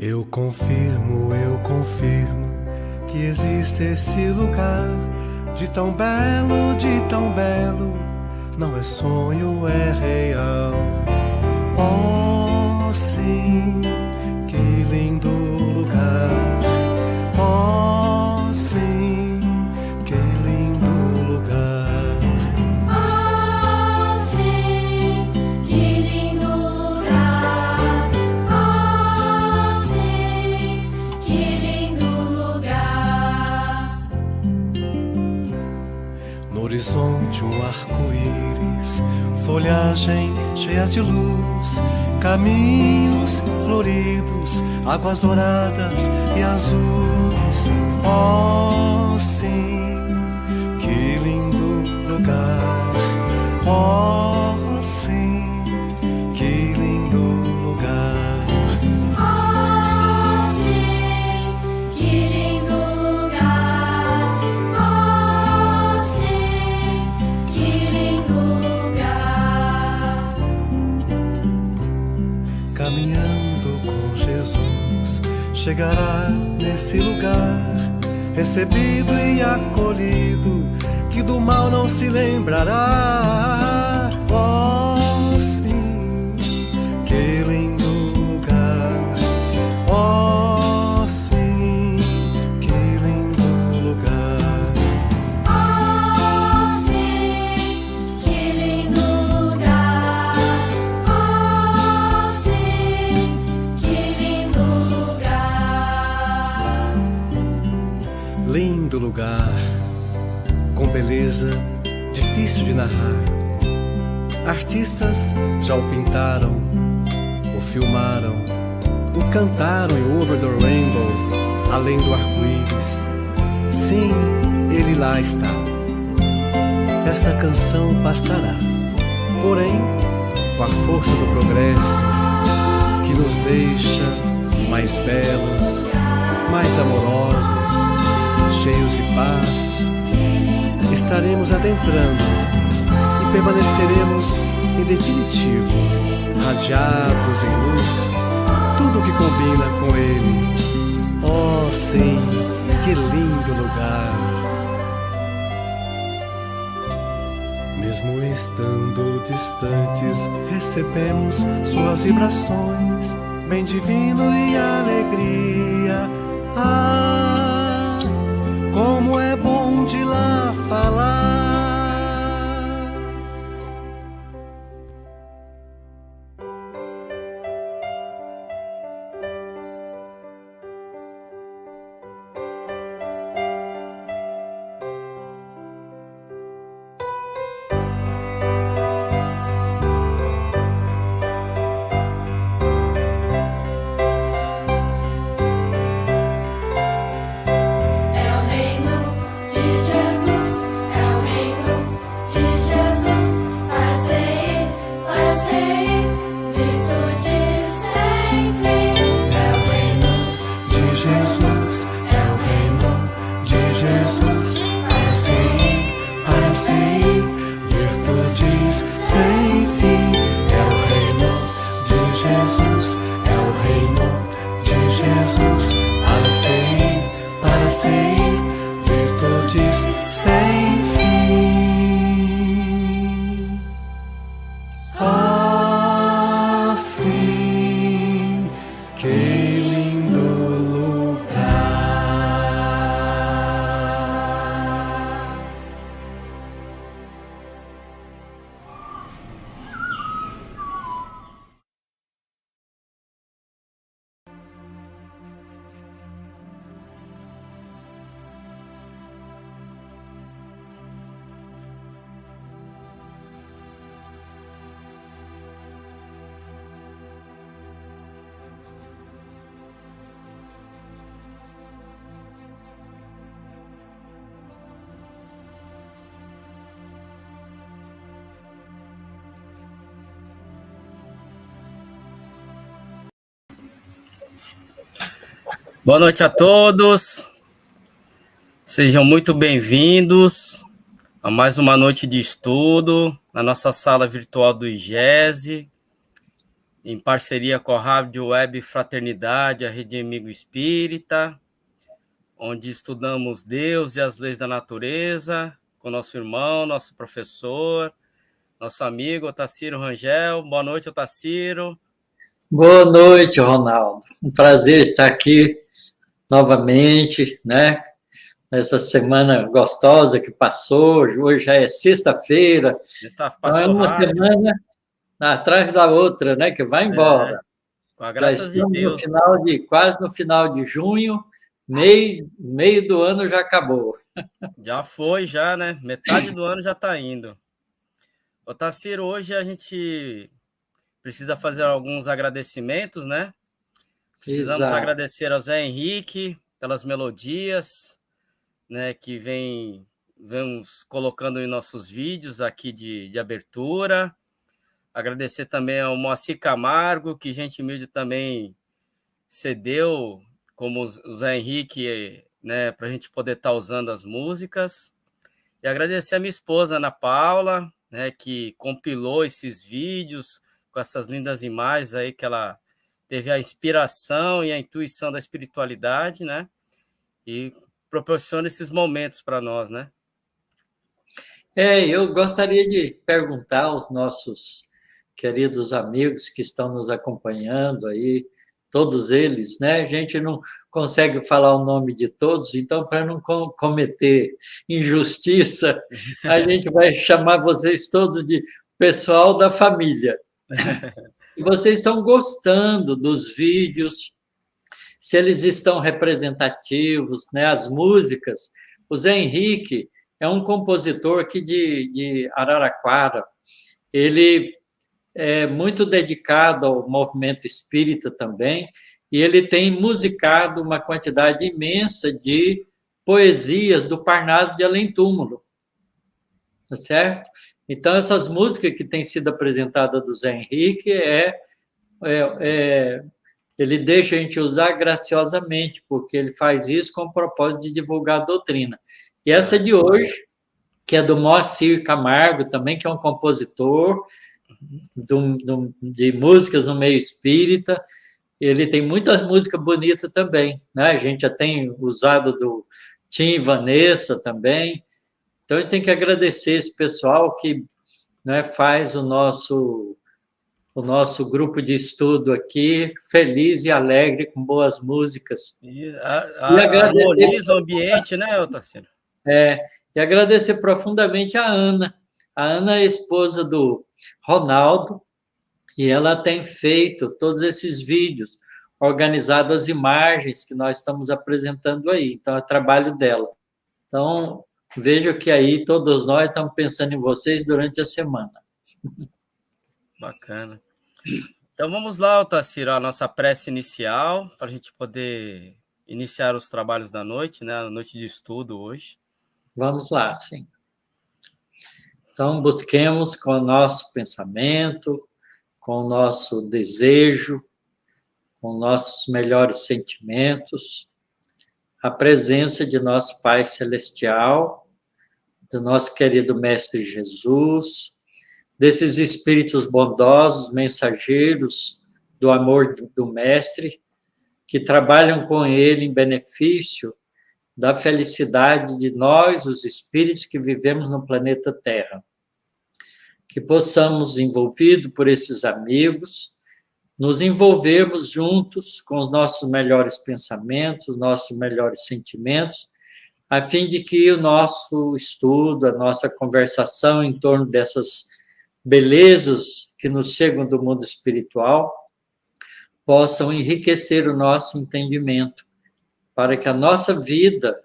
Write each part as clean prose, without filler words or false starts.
Eu confirmo que existe esse lugar de tão belo, não é sonho, é real. Oh, sim, que lindo lugar. Oh, sim, que lindo lugar. Oh, sim, que lindo lugar. Oh, sim, que lindo lugar. No horizonte um arco-íris, folhagem cheia de luz, caminhos floridos, águas douradas e azuis. Oh, sim, que lindo lugar. Oh, sim, que lindo lugar. Oh, sim, que lindo lugar. Oh, sim, que lindo lugar. Caminhando com Jesus, chegará nesse lugar, recebido e acolhido, que do mal não se lembrará. Oh, sim, que lindo lugar. Oh, sim, que lindo lugar. Oh, sim, que lindo lugar. Oh, sim, que lindo lugar. Lindo lugar, com beleza difícil de narrar. Artistas já o pintaram, o filmaram, o cantaram em Over the Rainbow, além do arco-íris. Sim, ele lá está. Essa canção passará, porém, com a força do progresso, que nos deixa mais belos, mais amorosos, cheios de paz, estaremos adentrando e permaneceremos em definitivo, radiados em luz, tudo que combina com ele. Oh, sim, que lindo lugar. Mesmo estando distantes, recebemos suas vibrações, bem divino e alegria. Ah, como é bom de lá falar. É o reino de Jesus, é o reino de Jesus, para ser, virtude sem fim. É o reino De Jesus, é o reino de Jesus, para ser, virtudes sem fim. É o reino de Jesus, é o reino de Jesus, para ser, virtudes sem fim. Oh, sim, que lindo lugar. Boa noite a todos, sejam muito bem-vindos a mais uma noite de estudo na nossa sala virtual do IGESE. em parceria com a Rádio Web Fraternidade, a Rede Amigo Espírita, onde estudamos Deus e as leis da natureza, com nosso irmão, nosso professor, nosso amigo Otacílio Rangel. Boa noite, Otacílio. Boa noite, Ronaldo. Um prazer estar aqui novamente, né? Nessa semana gostosa que passou. Hoje já é sexta-feira. Então é uma semana atrás da outra, né? Que vai embora. Com a graça de Deus. Quase no final de junho, meio do ano já acabou. Já foi, já, né? Metade do ano já está indo. Otacílio, hoje a gente precisa fazer alguns agradecimentos, né? Precisamos agradecer ao Zé Henrique pelas melodias, né, que vemos colocando em nossos vídeos aqui de abertura. Agradecer também ao Moacir Camargo, que gente humilde também cedeu, como o Zé Henrique, né, para a gente poder estar usando as músicas. E agradecer a minha esposa, Ana Paula, né, que compilou esses vídeos com essas lindas imagens aí, que ela teve a inspiração e a intuição da espiritualidade, né? E proporciona esses momentos para nós, né? Eu gostaria de perguntar aos nossos queridos amigos que estão nos acompanhando aí, todos eles, né? A gente não consegue falar o nome de todos, então, para não cometer injustiça, a gente vai chamar vocês todos de pessoal da família. Se vocês estão gostando dos vídeos, se eles estão representativos, né? As músicas. O Zé Henrique é um compositor aqui de Araraquara. Ele é muito dedicado ao movimento espírita também, e ele tem musicado uma quantidade imensa de poesias do Parnaso de Além Túmulo, tá certo? Então, essas músicas que têm sido apresentadas do Zé Henrique, ele deixa a gente usar graciosamente, porque ele faz isso com o propósito de divulgar a doutrina. E essa de hoje, que é do Moacir Camargo, também, que é um compositor de músicas no meio espírita, ele tem muita música bonita também, né? A gente já tem usado do Tim e Vanessa também. Então, a gente tem que agradecer esse pessoal que, né, faz o nosso grupo de estudo aqui feliz e alegre, com boas músicas. E harmoniza o ambiente, né, Otacílio? E agradecer profundamente a Ana. A Ana é esposa do Ronaldo, e ela tem feito todos esses vídeos, organizado as imagens que nós estamos apresentando aí. Então, é trabalho dela. Então, vejo que aí todos nós estamos pensando em vocês durante a semana. Bacana. Então, vamos lá, Otacílio, a nossa prece inicial, para a gente poder iniciar os trabalhos da noite, né? A noite de estudo hoje. Vamos lá, sim. Então, busquemos com o nosso pensamento, com o nosso desejo, com nossos melhores sentimentos, a presença de nosso Pai Celestial, do nosso querido Mestre Jesus, desses espíritos bondosos, mensageiros do amor do Mestre, que trabalham com ele em benefício da felicidade de nós, os espíritos que vivemos no planeta Terra. Que possamos, envolvidos por esses amigos, nos envolvermos juntos com os nossos melhores pensamentos, os nossos melhores sentimentos, a fim de que o nosso estudo, a nossa conversação em torno dessas belezas que nos chegam do mundo espiritual, possam enriquecer o nosso entendimento, para que a nossa vida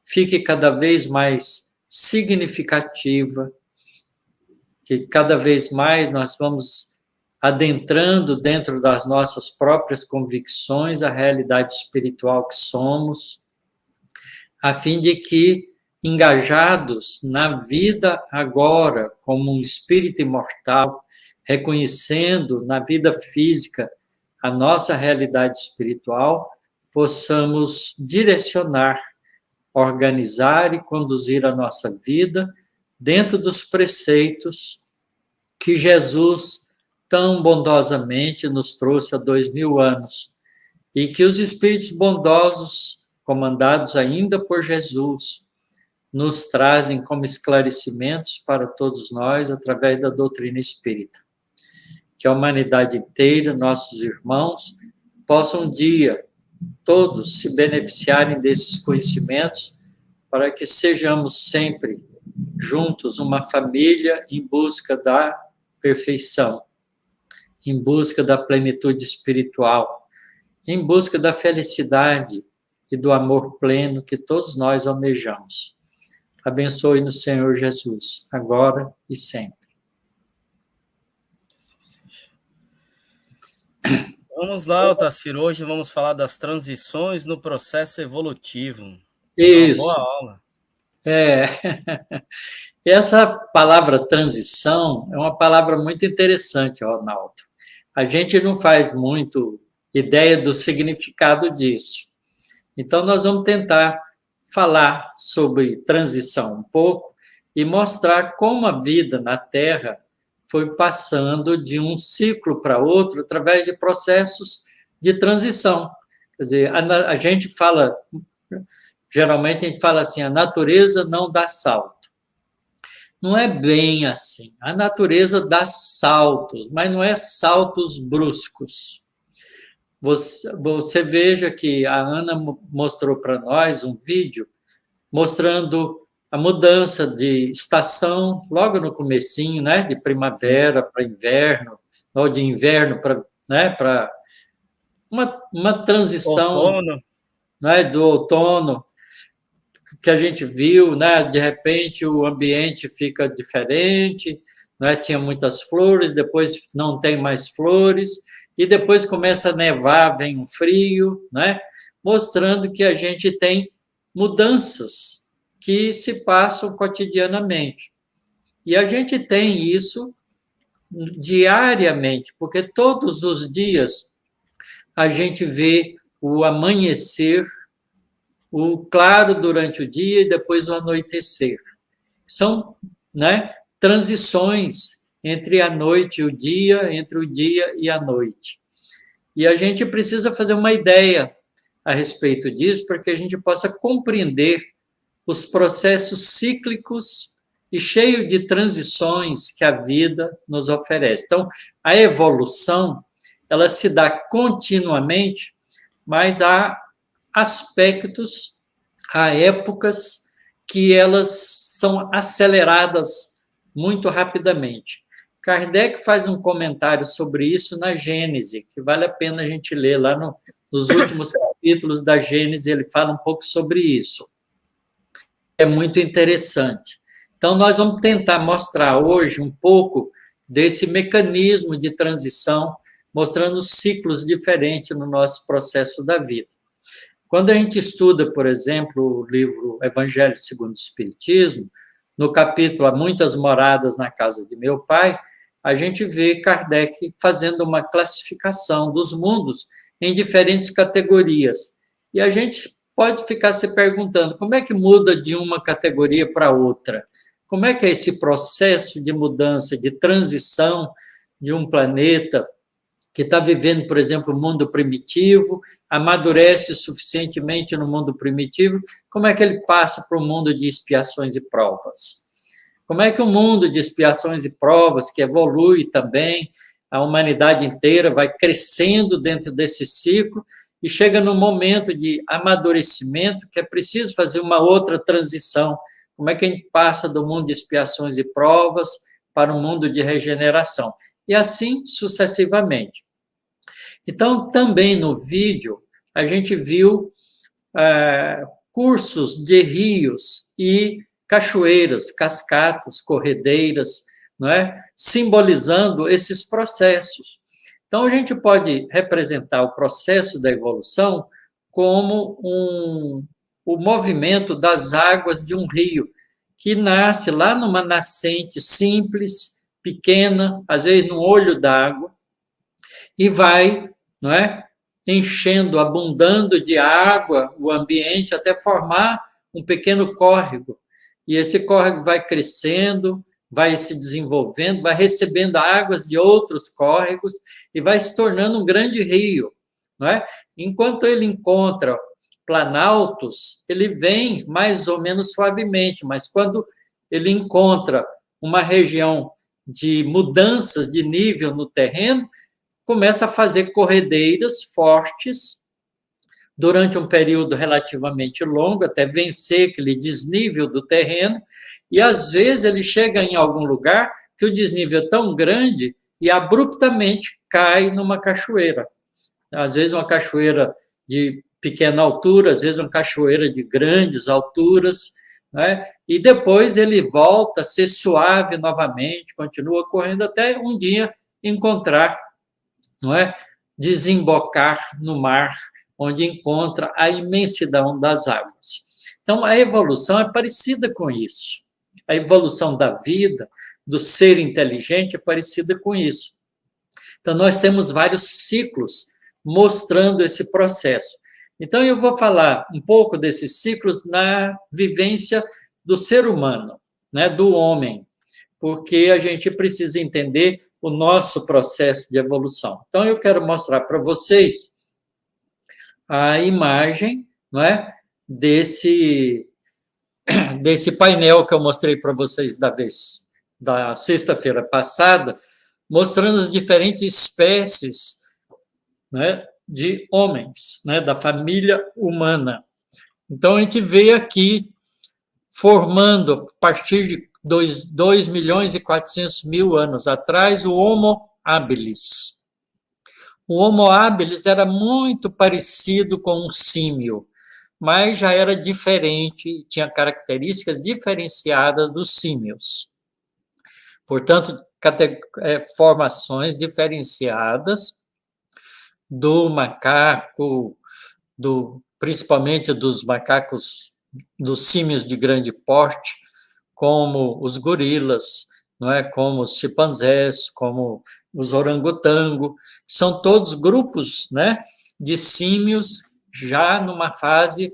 fique cada vez mais significativa, que cada vez mais nós vamos adentrando dentro das nossas próprias convicções a realidade espiritual que somos, a fim de que, engajados na vida agora, como um espírito imortal, reconhecendo na vida física a nossa realidade espiritual, possamos direcionar, organizar e conduzir a nossa vida dentro dos preceitos que Jesus tão bondosamente nos trouxe há 2000 anos, e que os espíritos bondosos, comandados ainda por Jesus, nos trazem como esclarecimentos para todos nós através da doutrina espírita. Que a humanidade inteira, nossos irmãos, possam um dia todos se beneficiarem desses conhecimentos, para que sejamos sempre juntos uma família em busca da perfeição, em busca da plenitude espiritual, em busca da felicidade e do amor pleno que todos nós almejamos. Abençoe-nos, Senhor Jesus, agora e sempre. Vamos lá, Otacílio. Hoje vamos falar das transições no processo evolutivo. Isso. Uma boa aula. Essa palavra transição é uma palavra muito interessante, Ronaldo. A gente não faz muito ideia do significado disso. Então, nós vamos tentar falar sobre transição um pouco e mostrar como a vida na Terra foi passando de um ciclo para outro através de processos de transição. Quer dizer, a gente fala, geralmente a gente fala assim, a natureza não dá salto. Não é bem assim. A natureza dá saltos, mas não é saltos bruscos. Você veja que a Ana mostrou para nós um vídeo mostrando a mudança de estação logo no comecinho, né, de primavera para inverno, ou de inverno para, né, para uma transição, Outono. né, do outono que a gente viu, né, de repente o ambiente fica diferente, né, tinha muitas flores, depois não tem mais flores, e depois começa a nevar, vem um frio, né, mostrando que a gente tem mudanças que se passam cotidianamente. E a gente tem isso diariamente, porque todos os dias a gente vê o amanhecer, o claro durante o dia e depois o anoitecer. São, né, transições entre a noite e o dia, entre o dia e a noite. E a gente precisa fazer uma ideia a respeito disso, para que a gente possa compreender os processos cíclicos e cheio de transições que a vida nos oferece. Então, a evolução, ela se dá continuamente, mas há aspectos, há épocas que elas são aceleradas muito rapidamente. Kardec faz um comentário sobre isso na Gênese, que vale a pena a gente ler lá nos últimos capítulos da Gênese, ele fala um pouco sobre isso. É muito interessante. Então, nós vamos tentar mostrar hoje um pouco desse mecanismo de transição, mostrando ciclos diferentes no nosso processo da vida. Quando a gente estuda, por exemplo, o livro Evangelho segundo o Espiritismo, no capítulo Há Muitas Moradas na Casa de Meu Pai, a gente vê Kardec fazendo uma classificação dos mundos em diferentes categorias. E a gente pode ficar se perguntando como é que muda de uma categoria para outra? Como é que é esse processo de mudança, de transição de um planeta que está vivendo, por exemplo, o mundo primitivo, amadurece suficientemente no mundo primitivo, como é que ele passa para o mundo de expiações e provas? Como é que o mundo de expiações e provas, que evolui também, a humanidade inteira vai crescendo dentro desse ciclo, e chega no momento de amadurecimento, que é preciso fazer uma outra transição. Como é que a gente passa do mundo de expiações e provas para o mundo de regeneração? E assim sucessivamente. Então, também no vídeo, a gente viu cursos de rios e cachoeiras, cascatas, corredeiras, não é? Simbolizando esses processos. Então, a gente pode representar o processo da evolução como o movimento das águas de um rio, que nasce lá numa nascente simples, pequena, às vezes num olho d'água, e vai, não é, enchendo, abundando de água o ambiente até formar um pequeno córrego. E esse córrego vai crescendo, vai se desenvolvendo, vai recebendo águas de outros córregos e vai se tornando um grande rio, não é? Enquanto ele encontra planaltos, ele vem mais ou menos suavemente, mas quando ele encontra uma região de mudanças de nível no terreno, começa a fazer corredeiras fortes durante um período relativamente longo, até vencer aquele desnível do terreno, e às vezes ele chega em algum lugar que o desnível é tão grande e abruptamente cai numa cachoeira. Às vezes uma cachoeira de pequena altura, às vezes uma cachoeira de grandes alturas, né? E depois ele volta a ser suave novamente, continua correndo até um dia encontrar, não é? Desembocar no mar, onde encontra a imensidão das águas. Então, a evolução é parecida com isso. A evolução da vida, do ser inteligente, é parecida com isso. Então, nós temos vários ciclos mostrando esse processo. Então, eu vou falar um pouco desses ciclos na vivência do ser humano, né, do homem, porque a gente precisa entender o nosso processo de evolução. Então, eu quero mostrar para vocês a imagem, não é, desse painel que eu mostrei para vocês da sexta-feira passada, mostrando as diferentes espécies, né, de homens, né, da família humana. Então, a gente vê aqui, formando, a partir de 2 milhões e 400 mil anos atrás, o Homo habilis. O Homo habilis era muito parecido com um símio, mas já era diferente, tinha características diferenciadas dos símios. Portanto, formações diferenciadas do macaco, principalmente dos macacos, dos símios de grande porte, como os gorilas, não é? Como os chimpanzés, como os orangotango, são todos grupos, né, de símios já numa fase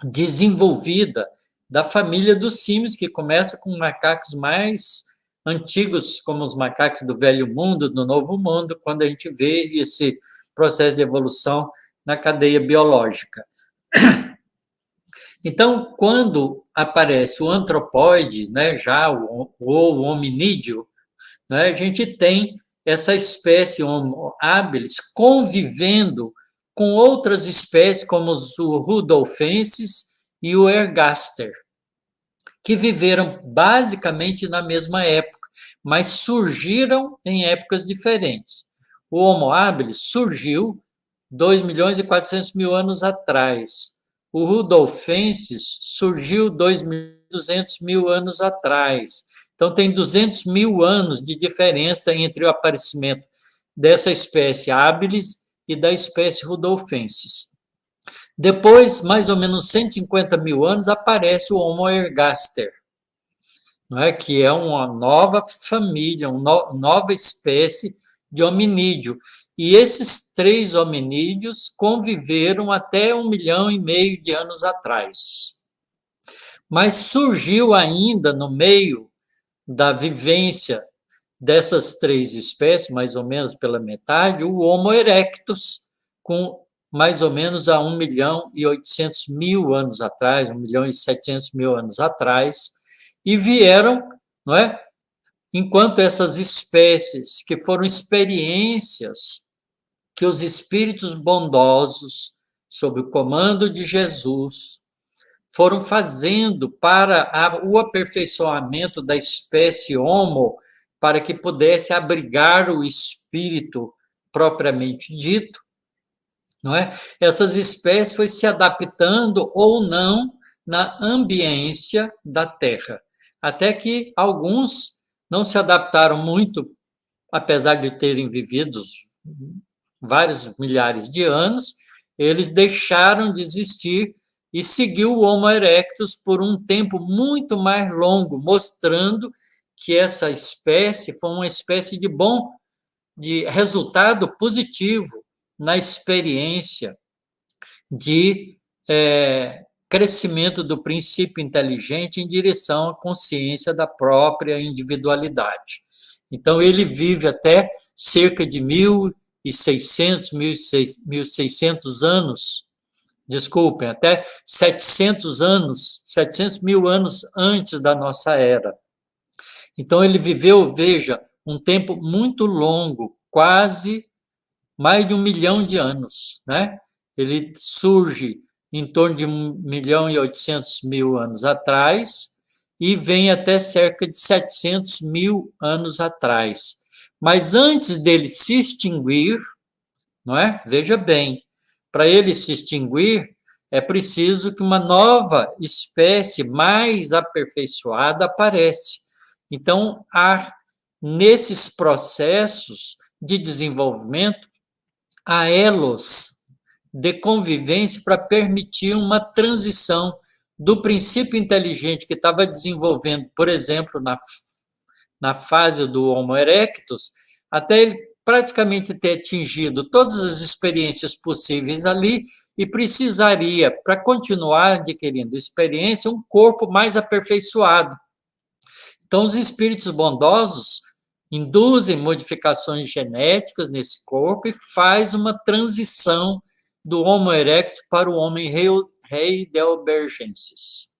desenvolvida da família dos símios, que começa com macacos mais antigos, como os macacos do Velho Mundo, do Novo Mundo, quando a gente vê esse processo de evolução na cadeia biológica. Então, quando aparece o antropóide, né, já ou o hominídeo, né, a gente tem essa espécie Homo habilis convivendo com outras espécies, como o rudolfensis e o ergaster, que viveram basicamente na mesma época, mas surgiram em épocas diferentes. O Homo habilis surgiu 2 milhões e 400 mil anos atrás. O rudolfensis surgiu 2.200 mil anos atrás. Então, tem 200 mil anos de diferença entre o aparecimento dessa espécie habilis e da espécie rudolfensis. Depois, mais ou menos 150 mil anos, aparece o Homo ergaster, não é? Que é uma nova família, uma nova espécie de hominídeo. E esses 3 hominídeos conviveram até 1,5 milhão de anos atrás. Mas surgiu ainda no meio da vivência dessas 3 espécies, mais ou menos pela metade, o Homo erectus, com mais ou menos há 1 milhão e 800 mil anos atrás, 1 milhão e 700 mil anos atrás, e vieram, não é? Enquanto essas espécies, que foram experiências que os espíritos bondosos, sob o comando de Jesus, foram fazendo para o aperfeiçoamento da espécie Homo, para que pudesse abrigar o espírito propriamente dito, não é? Essas espécies foram se adaptando ou não na ambiência da Terra, até que alguns não se adaptaram muito, apesar de terem vivido vários milhares de anos, eles deixaram de existir e seguiu o Homo erectus por um tempo muito mais longo, mostrando que essa espécie foi uma espécie de resultado positivo na experiência de crescimento do princípio inteligente em direção à consciência da própria individualidade. Então, ele vive até cerca de 1.600 anos, desculpem, até 700 mil anos antes da nossa era. Então, ele viveu, veja, um tempo muito longo, quase mais de 1 milhão de anos, né? Ele surge em torno de 1.800.000 anos atrás e vem até cerca de 700 mil anos atrás. Mas antes dele se extinguir, não é? Veja bem, para ele se extinguir, é preciso que uma nova espécie mais aperfeiçoada aparece. Então, há nesses processos de desenvolvimento, há elos de convivência para permitir uma transição do princípio inteligente que estava desenvolvendo, por exemplo, na fase do Homo erectus, até ele praticamente ter atingido todas as experiências possíveis ali e precisaria, para continuar adquirindo experiência, um corpo mais aperfeiçoado. Então, os espíritos bondosos induzem modificações genéticas nesse corpo e faz uma transição do Homo erectus para o homem heidelbergensis,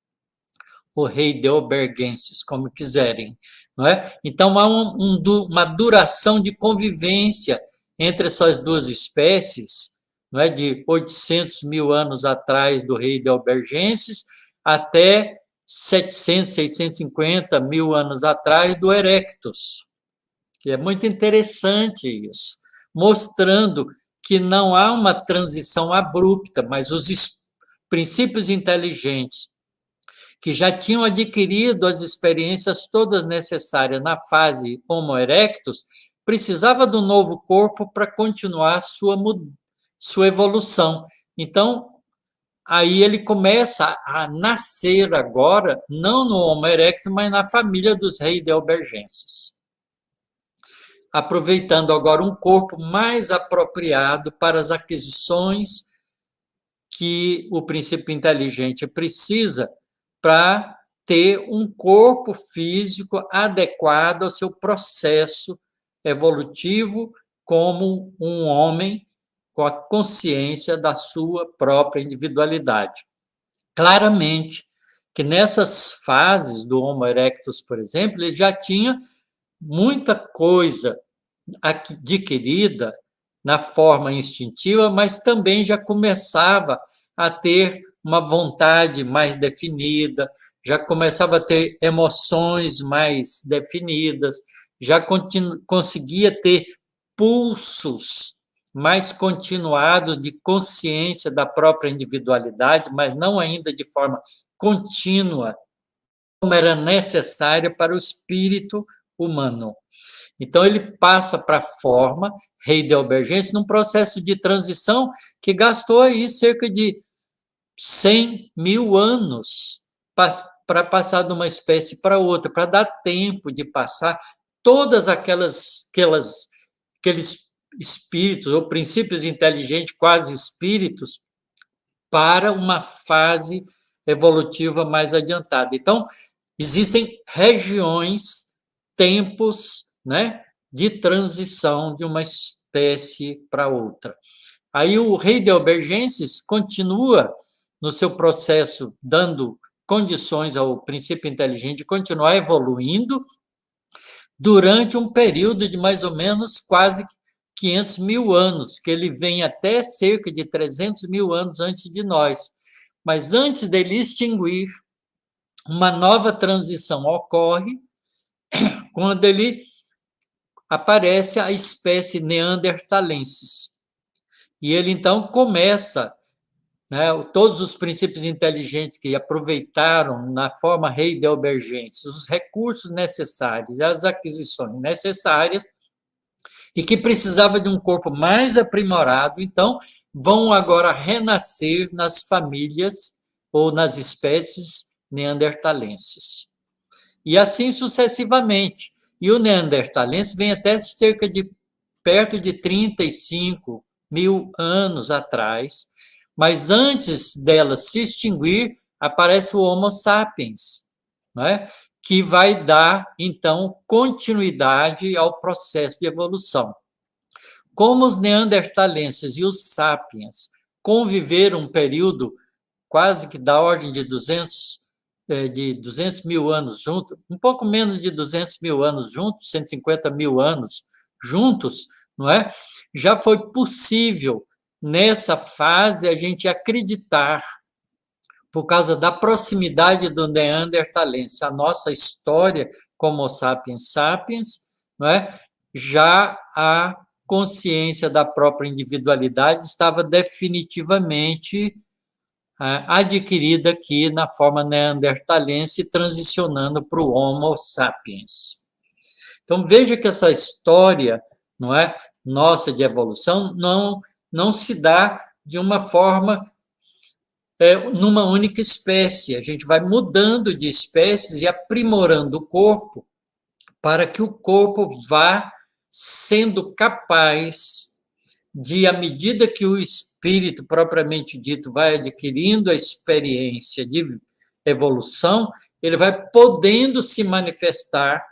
ou heidelbergensis, como quiserem, não é? Então, há uma duração de convivência entre essas duas espécies, não é? De 800 mil anos atrás do heidelbergensis até 700, 650 mil anos atrás do erectus. E é muito interessante isso, mostrando que não há uma transição abrupta, mas os princípios inteligentes que já tinham adquirido as experiências todas necessárias na fase Homo erectus, precisava do novo corpo para continuar sua evolução. Então, aí ele começa a nascer agora, não no Homo erectus, mas na família dos heidelbergenses, aproveitando agora um corpo mais apropriado para as aquisições que o princípio inteligente precisa para ter um corpo físico adequado ao seu processo evolutivo como um homem com a consciência da sua própria individualidade. Claramente que nessas fases do Homo erectus, por exemplo, ele já tinha muita coisa adquirida na forma instintiva, mas também já começava a ter uma vontade mais definida, já começava a ter emoções mais definidas, já conseguia ter pulsos mais continuados de consciência da própria individualidade, mas não ainda de forma contínua, como era necessária para o espírito humano. Então, ele passa para a forma heidelbergensis num processo de transição que gastou aí cerca de 100 mil anos para passar de uma espécie para outra, para dar tempo de passar todas aqueles espíritos ou princípios inteligentes, quase espíritos, para uma fase evolutiva mais adiantada. Então, existem regiões, tempos, né, de transição de uma espécie para outra. Aí o heidelbergensis continua no seu processo, dando condições ao princípio inteligente de continuar evoluindo durante um período de mais ou menos quase 500 mil anos, que ele vem até cerca de 300 mil anos antes de nós. Mas antes dele extinguir, uma nova transição ocorre quando ele aparece a espécie neandertalensis. E ele, então, começa, né, todos os princípios inteligentes que aproveitaram na forma heidelbergensis os recursos necessários, as aquisições necessárias, e que precisava de um corpo mais aprimorado, então, vão agora renascer nas famílias ou nas espécies neandertalenses. E assim sucessivamente. E o neandertalense vem até cerca de perto de 35 mil anos atrás, mas antes dela se extinguir, aparece o Homo sapiens, não é? Que vai dar, então, continuidade ao processo de evolução. Como os neandertalenses e os sapiens conviveram um período quase que da ordem de 200 mil anos juntos, um pouco menos de 200 mil anos juntos, 150 mil anos juntos, não é? Já foi possível, nessa fase, a gente acreditar, por causa da proximidade do neandertalense, a nossa história como sapiens sapiens, não é? Já a consciência da própria individualidade estava definitivamente adquirida aqui na forma neandertalense, transicionando para o Homo sapiens. Então, veja que essa história, não é, nossa de evolução não se dá de uma forma numa única espécie. A gente vai mudando de espécies e aprimorando o corpo para que o corpo vá sendo capaz de, à medida que o espírito propriamente dito vai adquirindo a experiência de evolução, ele vai podendo se manifestar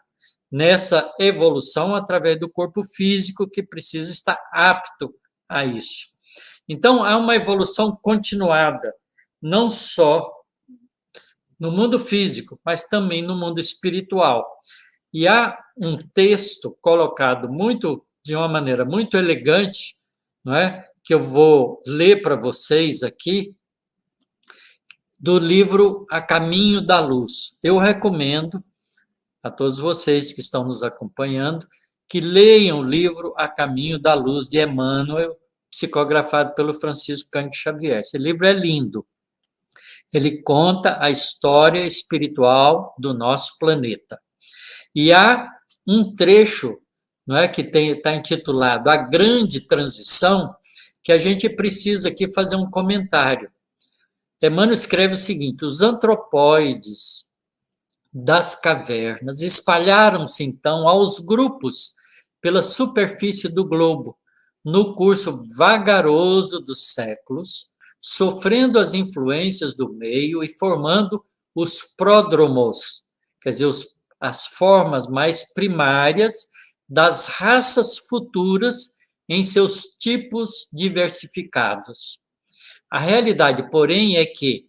nessa evolução através do corpo físico, que precisa estar apto a isso. Então, há uma evolução continuada, não só no mundo físico, mas também no mundo espiritual. E há um texto colocado de uma maneira muito elegante, não é? Que eu vou ler para vocês aqui, do livro A Caminho da Luz. Eu recomendo a todos vocês que estão nos acompanhando que leiam o livro A Caminho da Luz, de Emmanuel, psicografado pelo Francisco Cândido Xavier. Esse livro é lindo. Ele conta a história espiritual do nosso planeta. E há um trecho, não é, que está intitulado A Grande Transição, que a gente precisa aqui fazer um comentário. Emmanuel escreve o seguinte: os antropóides das cavernas espalharam-se então aos grupos pela superfície do globo, no curso vagaroso dos séculos, sofrendo as influências do meio e formando os pródromos, quer dizer, as formas mais primárias das raças futuras em seus tipos diversificados. A realidade, porém, é que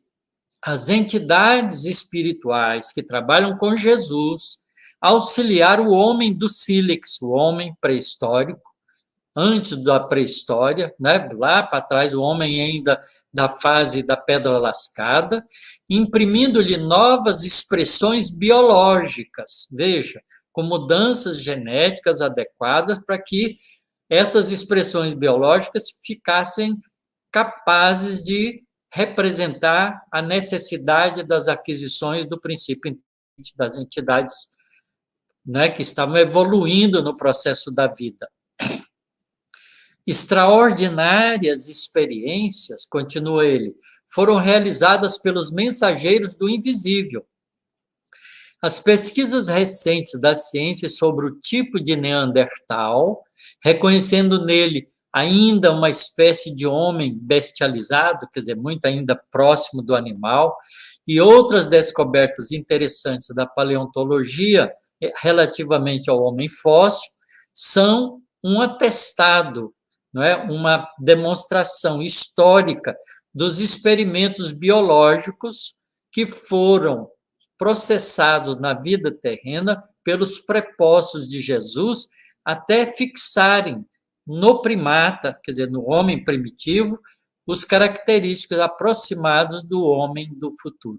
as entidades espirituais que trabalham com Jesus auxiliaram o homem do sílex, o homem pré-histórico, antes da pré-história, né? Lá para trás, o homem ainda da fase da pedra lascada, imprimindo-lhe novas expressões biológicas, veja, com mudanças genéticas adequadas para que essas expressões biológicas ficassem capazes de representar a necessidade das aquisições do princípio das entidades, né, que estavam evoluindo no processo da vida. Extraordinárias experiências, continua ele, foram realizadas pelos mensageiros do invisível. As pesquisas recentes da ciência sobre o tipo de Neandertal, reconhecendo nele ainda uma espécie de homem bestializado, quer dizer, muito ainda próximo do animal, e outras descobertas interessantes da paleontologia relativamente ao homem fóssil, são um atestado, não é? Uma demonstração histórica dos experimentos biológicos que foram processados na vida terrena pelos prepostos de Jesus até fixarem no primata, quer dizer, no homem primitivo, os característicos aproximados do homem do futuro.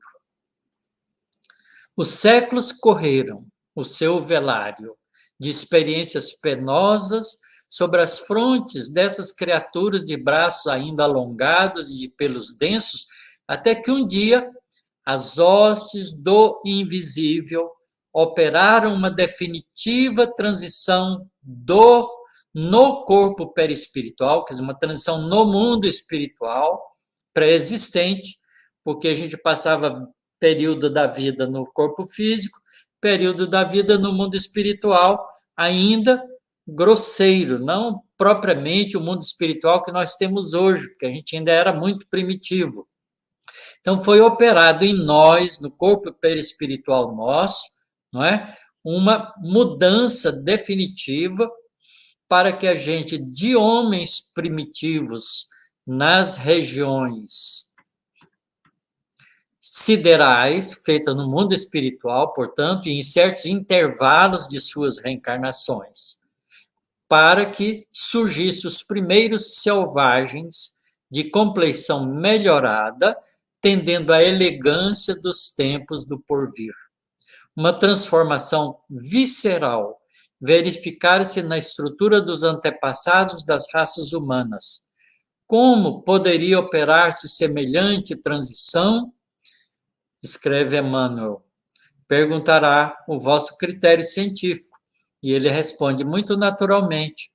Os séculos correram o seu velário de experiências penosas sobre as frontes dessas criaturas de braços ainda alongados e de pelos densos, até que um dia as hostes do invisível operaram uma definitiva transição no corpo perispiritual, quer dizer, uma transição no mundo espiritual pré-existente, porque a gente passava período da vida no corpo físico, período da vida no mundo espiritual, ainda grosseiro, não propriamente o mundo espiritual que nós temos hoje, porque a gente ainda era muito primitivo. Então, foi operado em nós, no corpo perispiritual nosso, não é? Uma mudança definitiva para que a gente, de homens primitivos nas regiões siderais, feita no mundo espiritual, portanto, e em certos intervalos de suas reencarnações, para que surgissem os primeiros selvagens de compleição melhorada, tendendo à elegância dos tempos do porvir. Uma transformação visceral verificar-se na estrutura dos antepassados das raças humanas. Como poderia operar-se semelhante transição? Escreve Emmanuel. Perguntará o vosso critério científico. E ele responde muito naturalmente.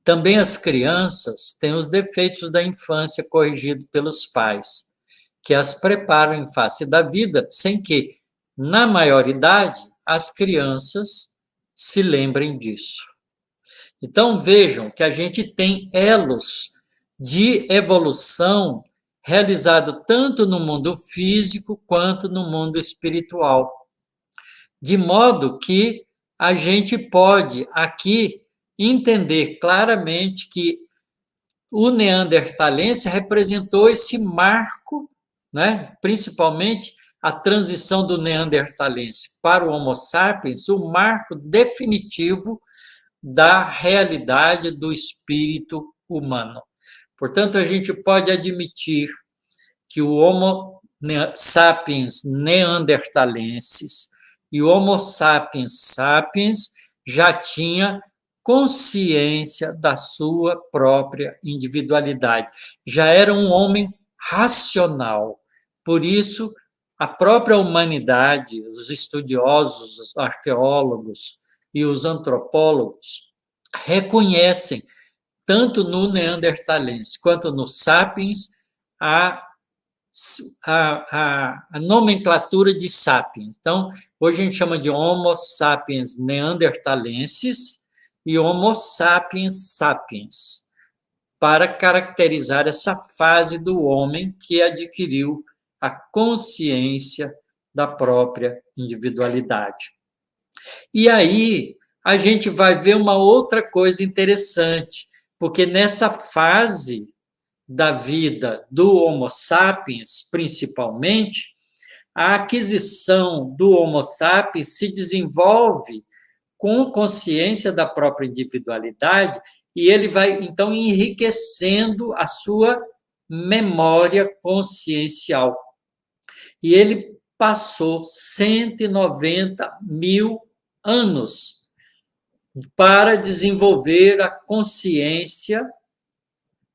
Também as crianças têm os defeitos da infância corrigidos pelos pais, que as preparam em face da vida, sem que, na maioridade, as crianças se lembrem disso. Então, vejam que a gente tem elos de evolução realizado tanto no mundo físico quanto no mundo espiritual. De modo que a gente pode aqui entender claramente que o neandertalense representou esse marco, né? Principalmente a transição do neandertalense para o Homo sapiens, o marco definitivo da realidade do espírito humano. Portanto, a gente pode admitir que o Homo sapiens neandertalensis e o Homo sapiens sapiens já tinha consciência da sua própria individualidade. Já era um homem racional. Por isso, a própria humanidade, os estudiosos, os arqueólogos e os antropólogos reconhecem, tanto no neandertalense quanto no sapiens, a nomenclatura de sapiens. Então, hoje a gente chama de Homo sapiens neandertalensis e Homo sapiens sapiens, para caracterizar essa fase do homem que adquiriu a consciência da própria individualidade. E aí a gente vai ver uma outra coisa interessante, porque nessa fase da vida do Homo sapiens, principalmente, a aquisição do Homo sapiens se desenvolve com consciência da própria individualidade e ele vai, então, enriquecendo a sua memória consciencial. E ele passou 190 mil anos para desenvolver a consciência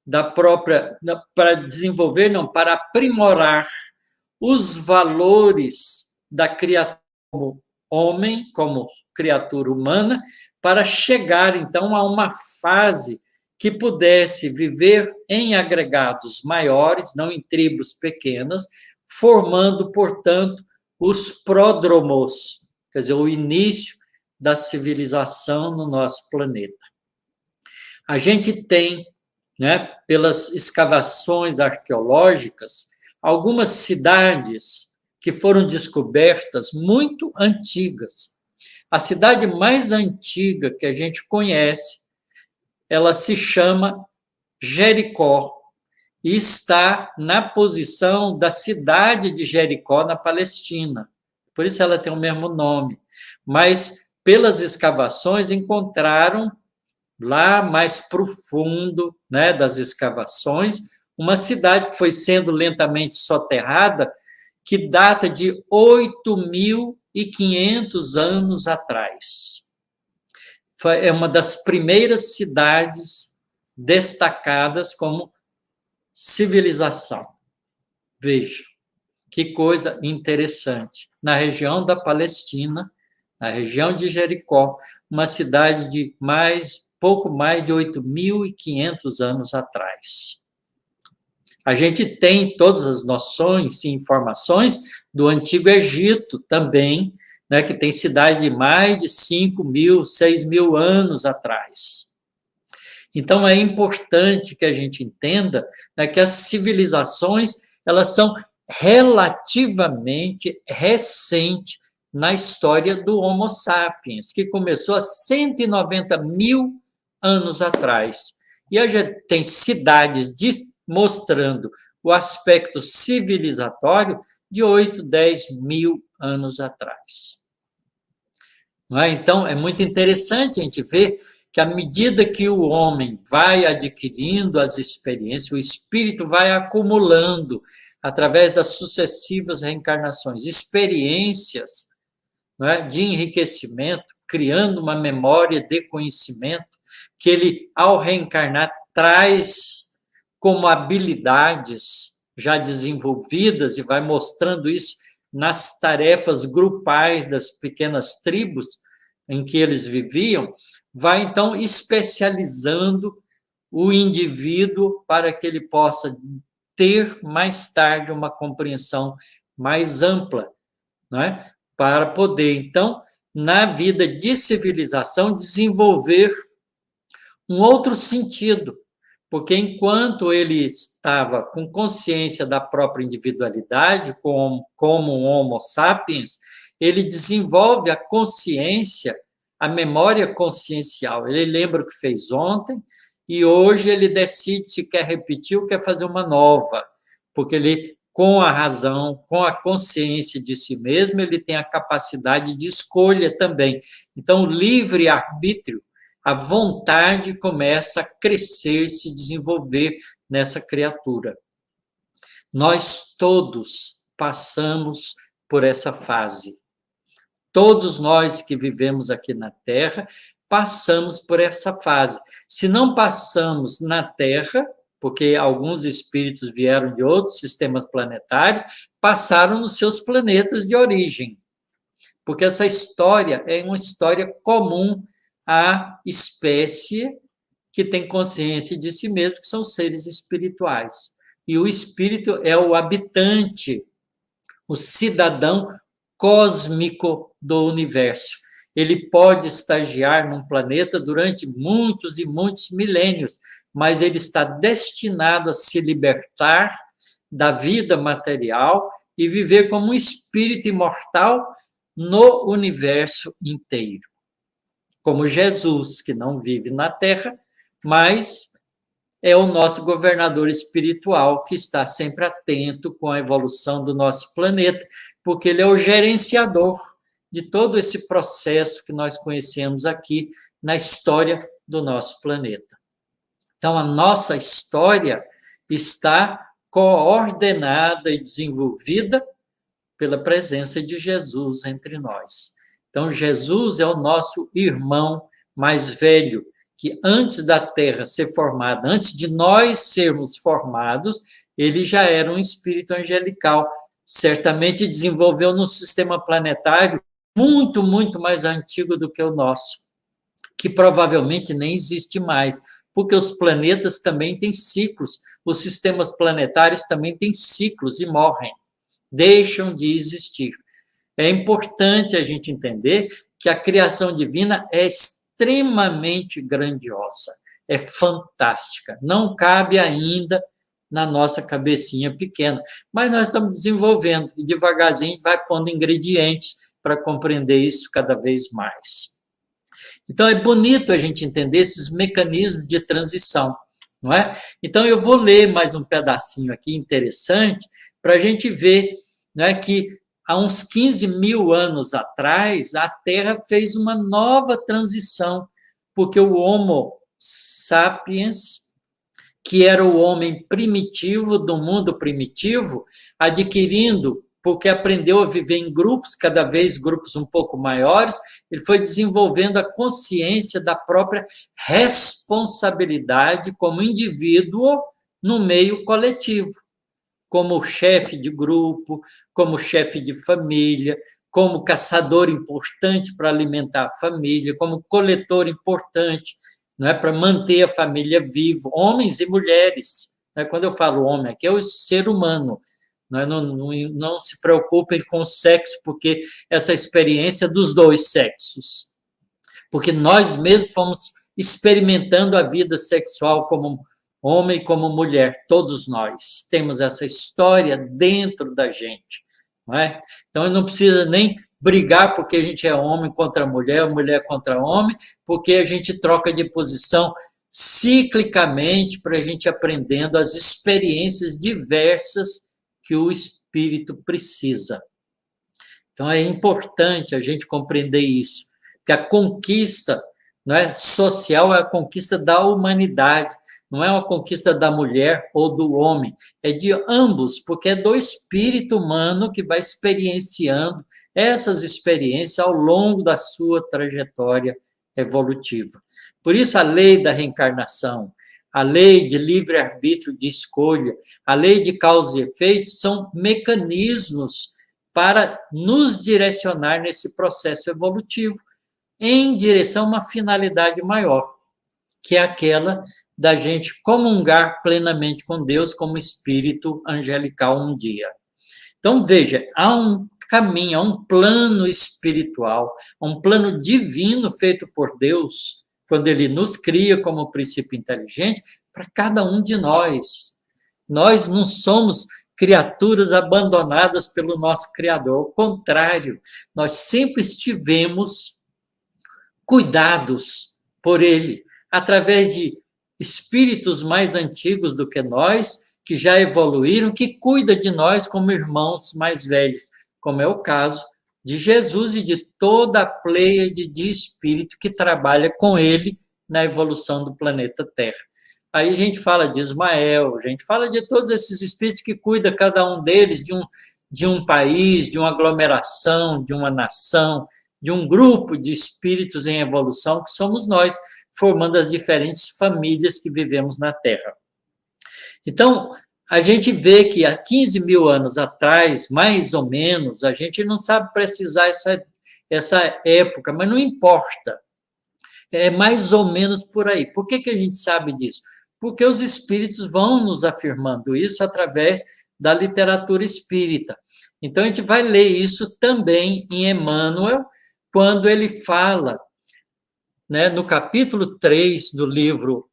da própria, para desenvolver, não, para aprimorar os valores da criatura como homem, como criatura humana, para chegar, então, a uma fase que pudesse viver em agregados maiores, não em tribos pequenas, formando, portanto, os pródromos, quer dizer, o início da civilização no nosso planeta. A gente tem, né, pelas escavações arqueológicas, algumas cidades que foram descobertas muito antigas. A cidade mais antiga que a gente conhece, ela se chama Jericó, e está na posição da cidade de Jericó, na Palestina. Por isso ela tem o mesmo nome. Mas, pelas escavações, encontraram, lá mais profundo, né, das escavações, uma cidade que foi sendo lentamente soterrada, que data de 8.500 anos atrás. É uma das primeiras cidades destacadas como civilização. Veja, que coisa interessante. Na região da Palestina, na região de Jericó, uma cidade de pouco mais de 8.500 anos atrás. A gente tem todas as noções e informações do Antigo Egito também, né, que tem cidade de mais de 5.000, 6.000 anos atrás. Então, é importante que a gente entenda, né, que as civilizações, elas são relativamente recente na história do Homo sapiens, que começou há 190 mil anos atrás. E a gente tem cidades mostrando o aspecto civilizatório de 8, 10 mil anos atrás. Não é? Então, é muito interessante a gente ver que à medida que o homem vai adquirindo as experiências, o espírito vai acumulando, através das sucessivas reencarnações, experiências, não é, de enriquecimento, criando uma memória de conhecimento, que ele, ao reencarnar, traz como habilidades já desenvolvidas e vai mostrando isso nas tarefas grupais das pequenas tribos em que eles viviam, vai então especializando o indivíduo para que ele possa ter mais tarde uma compreensão mais ampla, não é? Para poder, então, na vida de civilização, desenvolver um outro sentido, porque enquanto ele estava com consciência da própria individualidade, como um Homo sapiens, ele desenvolve a consciência, a memória consciencial. Ele lembra o que fez ontem e hoje ele decide se quer repetir ou quer fazer uma nova, porque ele, com a razão, com a consciência de si mesmo, ele tem a capacidade de escolha também. Então, o livre-arbítrio, a vontade começa a crescer, se desenvolver nessa criatura. Nós todos passamos por essa fase. Todos nós que vivemos aqui na Terra passamos por essa fase. Se não passamos na Terra, porque alguns espíritos vieram de outros sistemas planetários, passaram nos seus planetas de origem. Porque essa história é uma história comum à espécie que tem consciência de si mesmo, que são seres espirituais. E o espírito é o habitante, o cidadão cósmico do universo. Ele pode estagiar num planeta durante muitos e muitos milênios, mas ele está destinado a se libertar da vida material e viver como um espírito imortal no universo inteiro. Como Jesus, que não vive na Terra, mas é o nosso governador espiritual que está sempre atento com a evolução do nosso planeta, porque ele é o gerenciador de todo esse processo que nós conhecemos aqui na história do nosso planeta. Então, a nossa história está coordenada e desenvolvida pela presença de Jesus entre nós. Então, Jesus é o nosso irmão mais velho, que antes da Terra ser formada, antes de nós sermos formados, ele já era um espírito angelical. Certamente desenvolveu num sistema planetário muito, muito mais antigo do que o nosso, que provavelmente nem existe mais, porque os planetas também têm ciclos, os sistemas planetários também têm ciclos e morrem, deixam de existir. É importante a gente entender que a criação divina é extremamente grandiosa, é fantástica, não cabe ainda na nossa cabecinha pequena, mas nós estamos desenvolvendo e devagarzinho a gente vai pondo ingredientes para compreender isso cada vez mais. Então, é bonito a gente entender esses mecanismos de transição, não é? Então, eu vou ler mais um pedacinho aqui interessante para a gente ver, não é, que há uns 15 mil anos atrás, a Terra fez uma nova transição, porque o Homo sapiens, que era o homem primitivo do mundo primitivo, adquirindo, porque aprendeu a viver em grupos, cada vez grupos um pouco maiores, ele foi desenvolvendo a consciência da própria responsabilidade como indivíduo no meio coletivo, como chefe de grupo, como chefe de família, como caçador importante para alimentar a família, como coletor importante, não é, para manter a família viva, homens e mulheres. Né? Quando eu falo homem aqui, é o ser humano. Não se preocupem com o sexo, porque essa experiência é dos dois sexos. Porque nós mesmos fomos experimentando a vida sexual como Homem como mulher, todos nós temos essa história dentro da gente, não é? Então, não precisa nem brigar porque a gente é homem contra mulher, mulher contra homem, porque a gente troca de posição ciclicamente para a gente aprendendo as experiências diversas que o espírito precisa. Então, é importante a gente compreender isso, que a conquista, não é, social é a conquista da humanidade, não é uma conquista da mulher ou do homem, é de ambos, porque é do espírito humano que vai experienciando essas experiências ao longo da sua trajetória evolutiva. Por isso, a lei da reencarnação, a lei de livre-arbítrio de escolha, a lei de causa e efeito são mecanismos para nos direcionar nesse processo evolutivo em direção a uma finalidade maior, que é aquela da gente comungar plenamente com Deus como espírito angelical um dia. Então, veja, há um caminho, há um plano espiritual, um plano divino feito por Deus, quando Ele nos cria como princípio inteligente, para cada um de nós. Nós não somos criaturas abandonadas pelo nosso Criador, ao contrário, nós sempre estivemos cuidados por Ele, através de espíritos mais antigos do que nós, que já evoluíram, que cuida de nós como irmãos mais velhos, como é o caso de Jesus e de toda a pleiade de espírito que trabalha com ele na evolução do planeta Terra. Aí a gente fala de Ismael, a gente fala de todos esses espíritos que cuida cada um deles de um país, de uma aglomeração, de uma nação, de um grupo de espíritos em evolução, que somos nós, formando as diferentes famílias que vivemos na Terra. Então, a gente vê que há 15 mil anos atrás, mais ou menos, a gente não sabe precisar essa época, mas não importa. É mais ou menos por aí. Por que a gente sabe disso? Porque os espíritos vão nos afirmando isso através da literatura espírita. Então, a gente vai ler isso também em Emmanuel, quando ele fala, né, no capítulo 3 do livro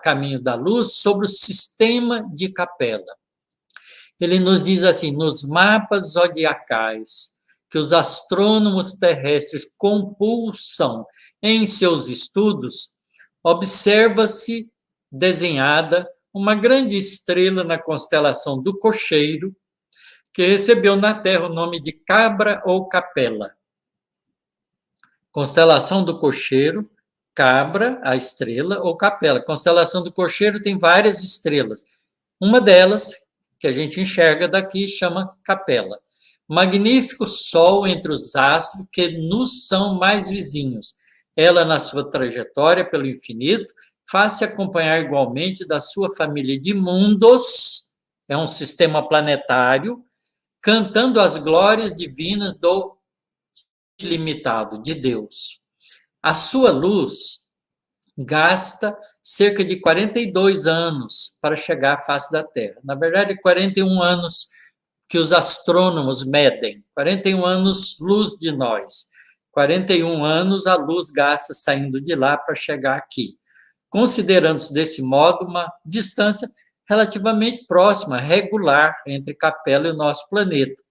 Caminho da Luz, sobre o sistema de capela. Ele nos diz assim: nos mapas zodiacais que os astrônomos terrestres compulsam em seus estudos, observa-se desenhada uma grande estrela na constelação do Cocheiro, que recebeu na Terra o nome de Cabra ou Capela. Constelação do Cocheiro, Cabra, a estrela, ou Capela. Constelação do Cocheiro tem várias estrelas. Uma delas, que a gente enxerga daqui, chama Capela. Magnífico sol entre os astros que nos são mais vizinhos. Ela, na sua trajetória pelo infinito, faz-se acompanhar igualmente da sua família de mundos, é um sistema planetário, cantando as glórias divinas do ilimitado, de Deus. A sua luz gasta cerca de 42 anos para chegar à face da Terra. Na verdade, 41 anos que os astrônomos medem, 41 anos luz de nós, 41 anos a luz gasta saindo de lá para chegar aqui. Considerando-se desse modo uma distância relativamente próxima, regular, entre Capela e o nosso planeta,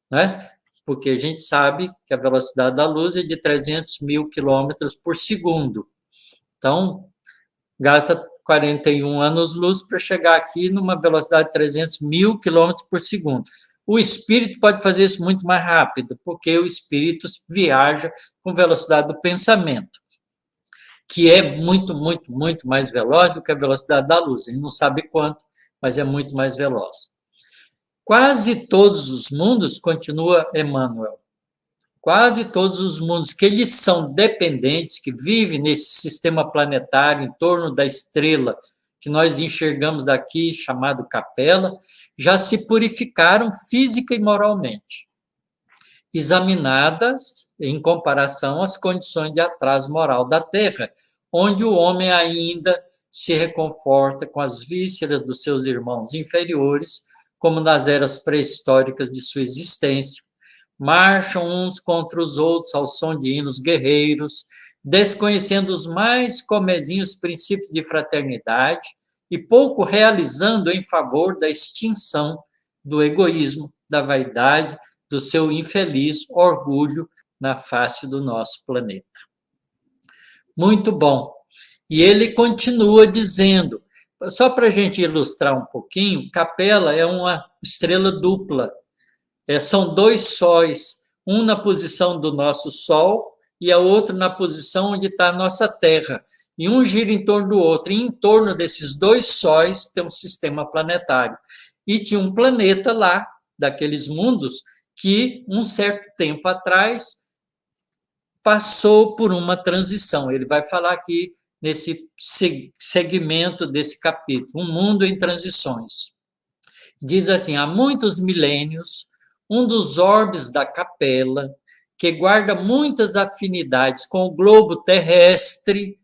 né? Porque a gente sabe que a velocidade da luz é de 300 mil quilômetros por segundo. Então, gasta 41 anos-luz para chegar aqui numa velocidade de 300 mil quilômetros por segundo. O espírito pode fazer isso muito mais rápido, porque o espírito viaja com velocidade do pensamento, que é muito, muito, muito mais veloz do que a velocidade da luz. A gente não sabe quanto, mas é muito mais veloz. Quase todos os mundos, continua Emmanuel, quase todos os mundos que lhes são dependentes, que vivem nesse sistema planetário em torno da estrela que nós enxergamos daqui, chamado Capela, já se purificaram física e moralmente, examinadas em comparação às condições de atraso moral da Terra, onde o homem ainda se reconforta com as vísceras dos seus irmãos inferiores, como nas eras pré-históricas de sua existência, marcham uns contra os outros ao som de hinos guerreiros, desconhecendo os mais comezinhos princípios de fraternidade e pouco realizando em favor da extinção do egoísmo, da vaidade, do seu infeliz orgulho na face do nosso planeta. Muito bom. E ele continua dizendo, só para a gente ilustrar um pouquinho, Capela é uma estrela dupla. São dois sóis, um na posição do nosso Sol e a outra na posição onde está a nossa Terra. E um gira em torno do outro. E em torno desses dois sóis tem um sistema planetário. E tinha um planeta lá, daqueles mundos, que um certo tempo atrás passou por uma transição. Ele vai falar aqui nesse segmento desse capítulo, um mundo em transições. Diz assim, há muitos milênios, um dos orbes da Capela, que guarda muitas afinidades com o globo terrestre,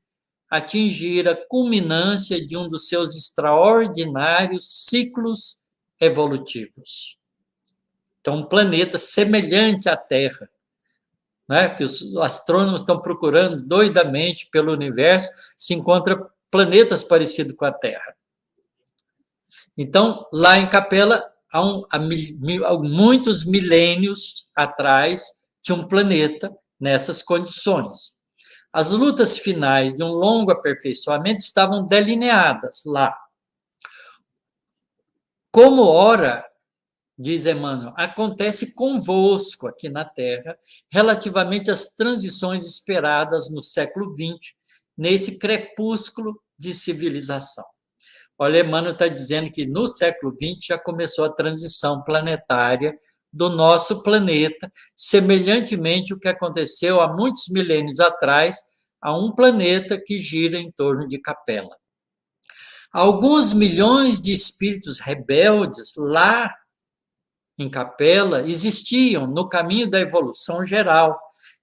atingira a culminância de um dos seus extraordinários ciclos evolutivos. Então, um planeta semelhante à Terra, né, que os astrônomos estão procurando doidamente pelo universo, se encontra planetas parecidos com a Terra. Então, lá em Capela, há muitos milênios atrás, tinha um planeta nessas condições. As lutas finais de um longo aperfeiçoamento estavam delineadas lá. Como ora, diz Emmanuel, acontece convosco aqui na Terra, relativamente às transições esperadas no século XX, nesse crepúsculo de civilização. Olha, Emmanuel está dizendo que no século XX já começou a transição planetária do nosso planeta, semelhantemente ao que aconteceu há muitos milênios atrás a um planeta que gira em torno de Capela. Alguns milhões de espíritos rebeldes lá em Capela existiam no caminho da evolução geral,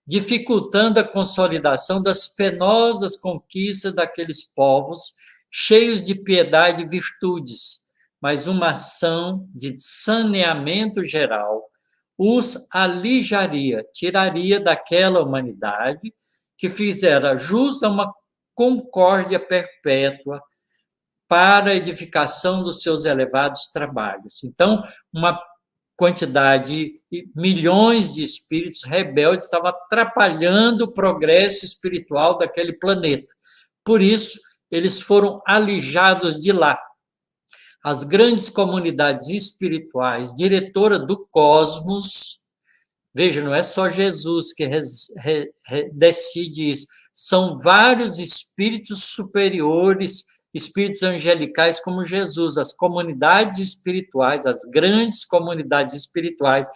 dificultando a consolidação das penosas conquistas daqueles povos cheios de piedade e virtudes, mas uma ação de saneamento geral os alijaria, tiraria daquela humanidade que fizera jus a uma concórdia perpétua para a edificação dos seus elevados trabalhos. Então, uma quantidade, milhões de espíritos rebeldes estavam atrapalhando o progresso espiritual daquele planeta. Por isso, eles foram alijados de lá. As grandes comunidades espirituais, diretora do cosmos, veja, não é só Jesus que decide isso, são vários espíritos superiores, espíritos angelicais como Jesus, as comunidades espirituais, as grandes comunidades espirituais,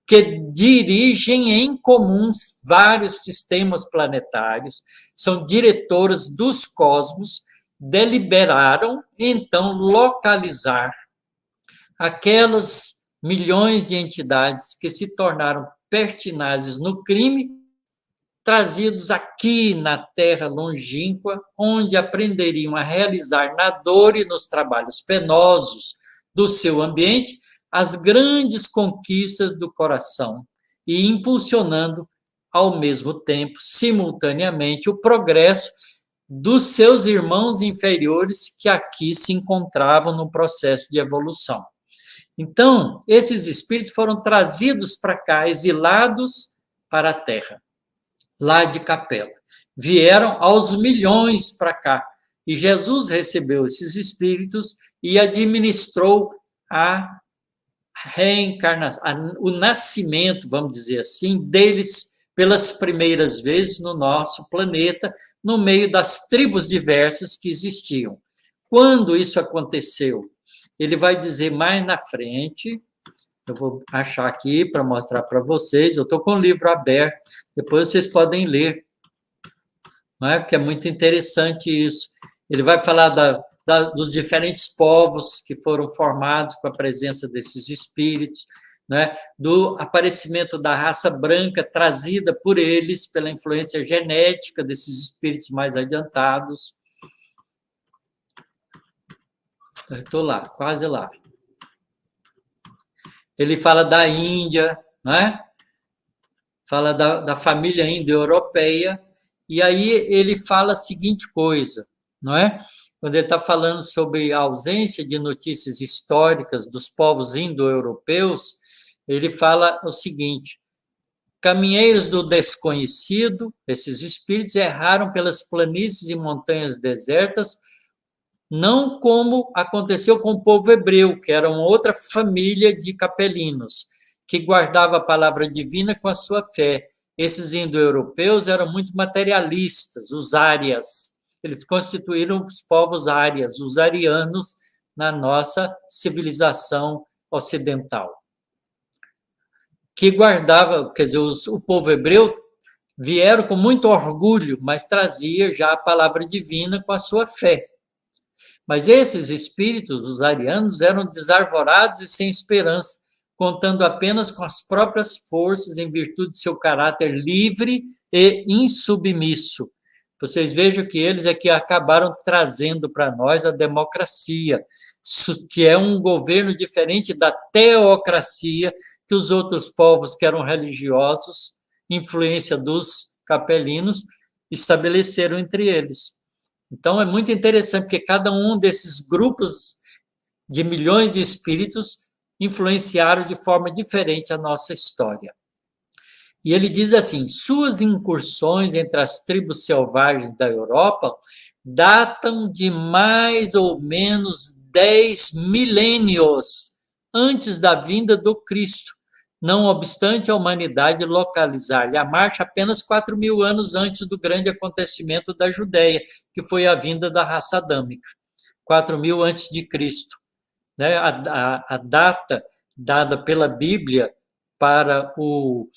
que dirigem em comum vários sistemas planetários, são diretoras dos cosmos, deliberaram, então, localizar aquelas milhões de entidades que se tornaram pertinazes no crime, trazidos aqui na terra longínqua, onde aprenderiam a realizar na dor e nos trabalhos penosos do seu ambiente as grandes conquistas do coração e impulsionando, ao mesmo tempo, simultaneamente, o progresso dos seus irmãos inferiores que aqui se encontravam no processo de evolução. Então, esses espíritos foram trazidos para cá, exilados para a Terra, lá de Capela. Vieram aos milhões para cá. E Jesus recebeu esses espíritos e administrou a reencarnação, o nascimento, vamos dizer assim, deles pelas primeiras vezes no nosso planeta, no meio das tribos diversas que existiam. Quando isso aconteceu? Ele vai dizer mais na frente, eu vou achar aqui para mostrar para vocês, eu estou com o livro aberto, depois vocês podem ler, não é? Porque é muito interessante isso. Ele vai falar dos diferentes povos que foram formados com a presença desses espíritos, né? Do aparecimento da raça branca trazida por eles pela influência genética desses espíritos mais adiantados. Estou lá, quase lá. Ele fala da Índia, né? Fala da família indo-europeia, e aí ele fala a seguinte coisa, não é? quando ele está falando sobre a ausência de notícias históricas dos povos indo-europeus, ele fala o seguinte: caminheiros do desconhecido, esses espíritos erraram pelas planícies e montanhas desertas, não como aconteceu com o povo hebreu, que era uma outra família de capelinos, que guardava a palavra divina com a sua fé. Esses indo-europeus eram muito materialistas, os árias. Eles constituíram os povos árias, os arianos, na nossa civilização ocidental. Que guardava, quer dizer, o povo hebreu vieram com muito orgulho, mas trazia já a palavra divina com a sua fé. Mas esses espíritos, os arianos, eram desarvorados e sem esperança, contando apenas com as próprias forças em virtude de seu caráter livre e insubmisso. Vocês vejam que eles é que acabaram trazendo para nós a democracia, que é um governo diferente da teocracia que os outros povos que eram religiosos, influência dos capelinos, estabeleceram entre eles. Então, é muito interessante, porque cada um desses grupos de milhões de espíritos influenciaram de forma diferente a nossa história. E ele diz assim: suas incursões entre as tribos selvagens da Europa datam de mais ou menos 10 milênios antes da vinda do Cristo, não obstante a humanidade localizar-lhe a marcha apenas 4.000 anos antes do grande acontecimento da Judéia, que foi a vinda da raça adâmica, 4.000 antes de Cristo. Né? A data dada pela Bíblia para o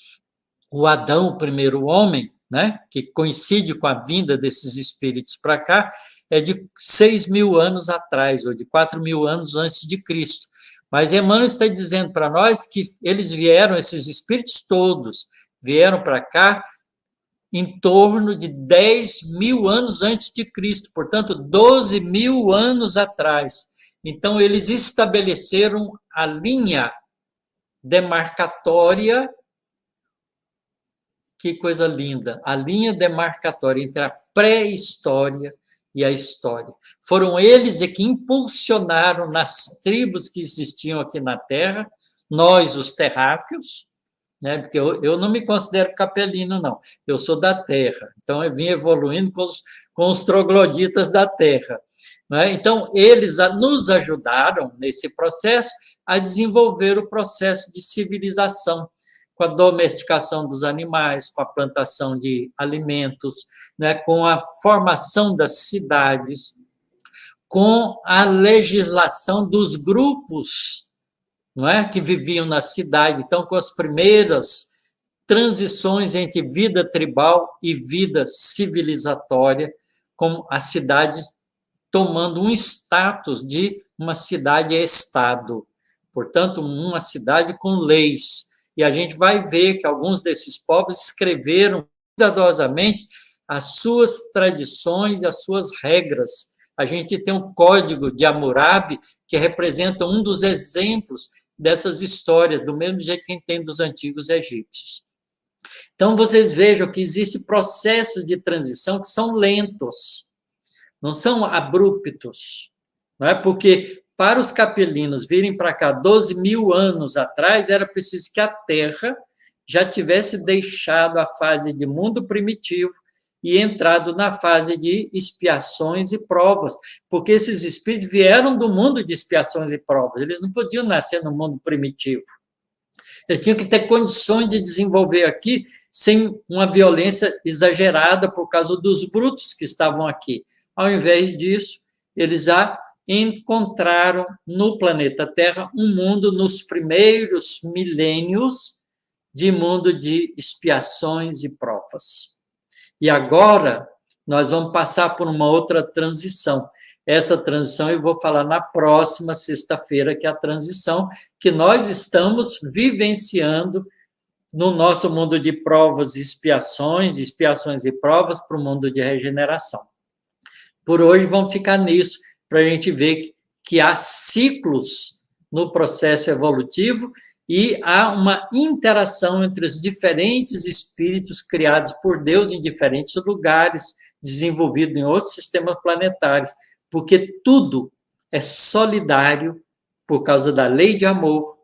Adão, o primeiro homem, né? Que coincide com a vinda desses espíritos para cá, é de 6.000 anos atrás, ou de 4.000 anos antes de Cristo. Mas Emmanuel está dizendo para nós que eles vieram, esses espíritos todos, vieram para cá em torno de 10.000 anos antes de Cristo, portanto, 12.000 anos atrás. Então, eles estabeleceram a linha demarcatória, que coisa linda, a linha demarcatória entre a pré-história e a história. Foram eles que impulsionaram nas tribos que existiam aqui na Terra, nós, os terráqueos, né? Porque eu não me considero capelino, não. Eu sou da Terra. Então, eu vim evoluindo com os trogloditas da Terra. Né? Então, eles nos ajudaram nesse processo a desenvolver o processo de civilização, com a domesticação dos animais, com a plantação de alimentos, né, com a formação das cidades, com a legislação dos grupos, não é, que viviam na cidade. Então, com as primeiras transições entre vida tribal e vida civilizatória, com a cidade tomando um status de uma cidade-estado, portanto, uma cidade com leis. E a gente vai ver que alguns desses povos escreveram cuidadosamente as suas tradições e as suas regras. A gente tem um código de Hammurabi que representa um dos exemplos dessas histórias, do mesmo jeito que a gente tem dos antigos egípcios. Então, vocês vejam que existem processos de transição que são lentos, não são abruptos, não é? Porque para os capelinos virem para cá 12.000 anos atrás, era preciso que a Terra já tivesse deixado a fase de mundo primitivo e entrado na fase de expiações e provas, porque esses espíritos vieram do mundo de expiações e provas, eles não podiam nascer no mundo primitivo. Eles tinham que ter condições de desenvolver aqui sem uma violência exagerada por causa dos brutos que estavam aqui. Ao invés disso, eles já encontraram no planeta Terra um mundo nos primeiros milênios de mundo de expiações e provas. E agora nós vamos passar por uma outra transição. Essa transição eu vou falar na próxima sexta-feira, que é a transição que nós estamos vivenciando no nosso mundo de provas e expiações e provas para o mundo de regeneração. Por hoje vamos ficar nisso, para a gente ver que há ciclos no processo evolutivo e há uma interação entre os diferentes espíritos criados por Deus em diferentes lugares, desenvolvidos em outros sistemas planetários, porque tudo é solidário por causa da lei de amor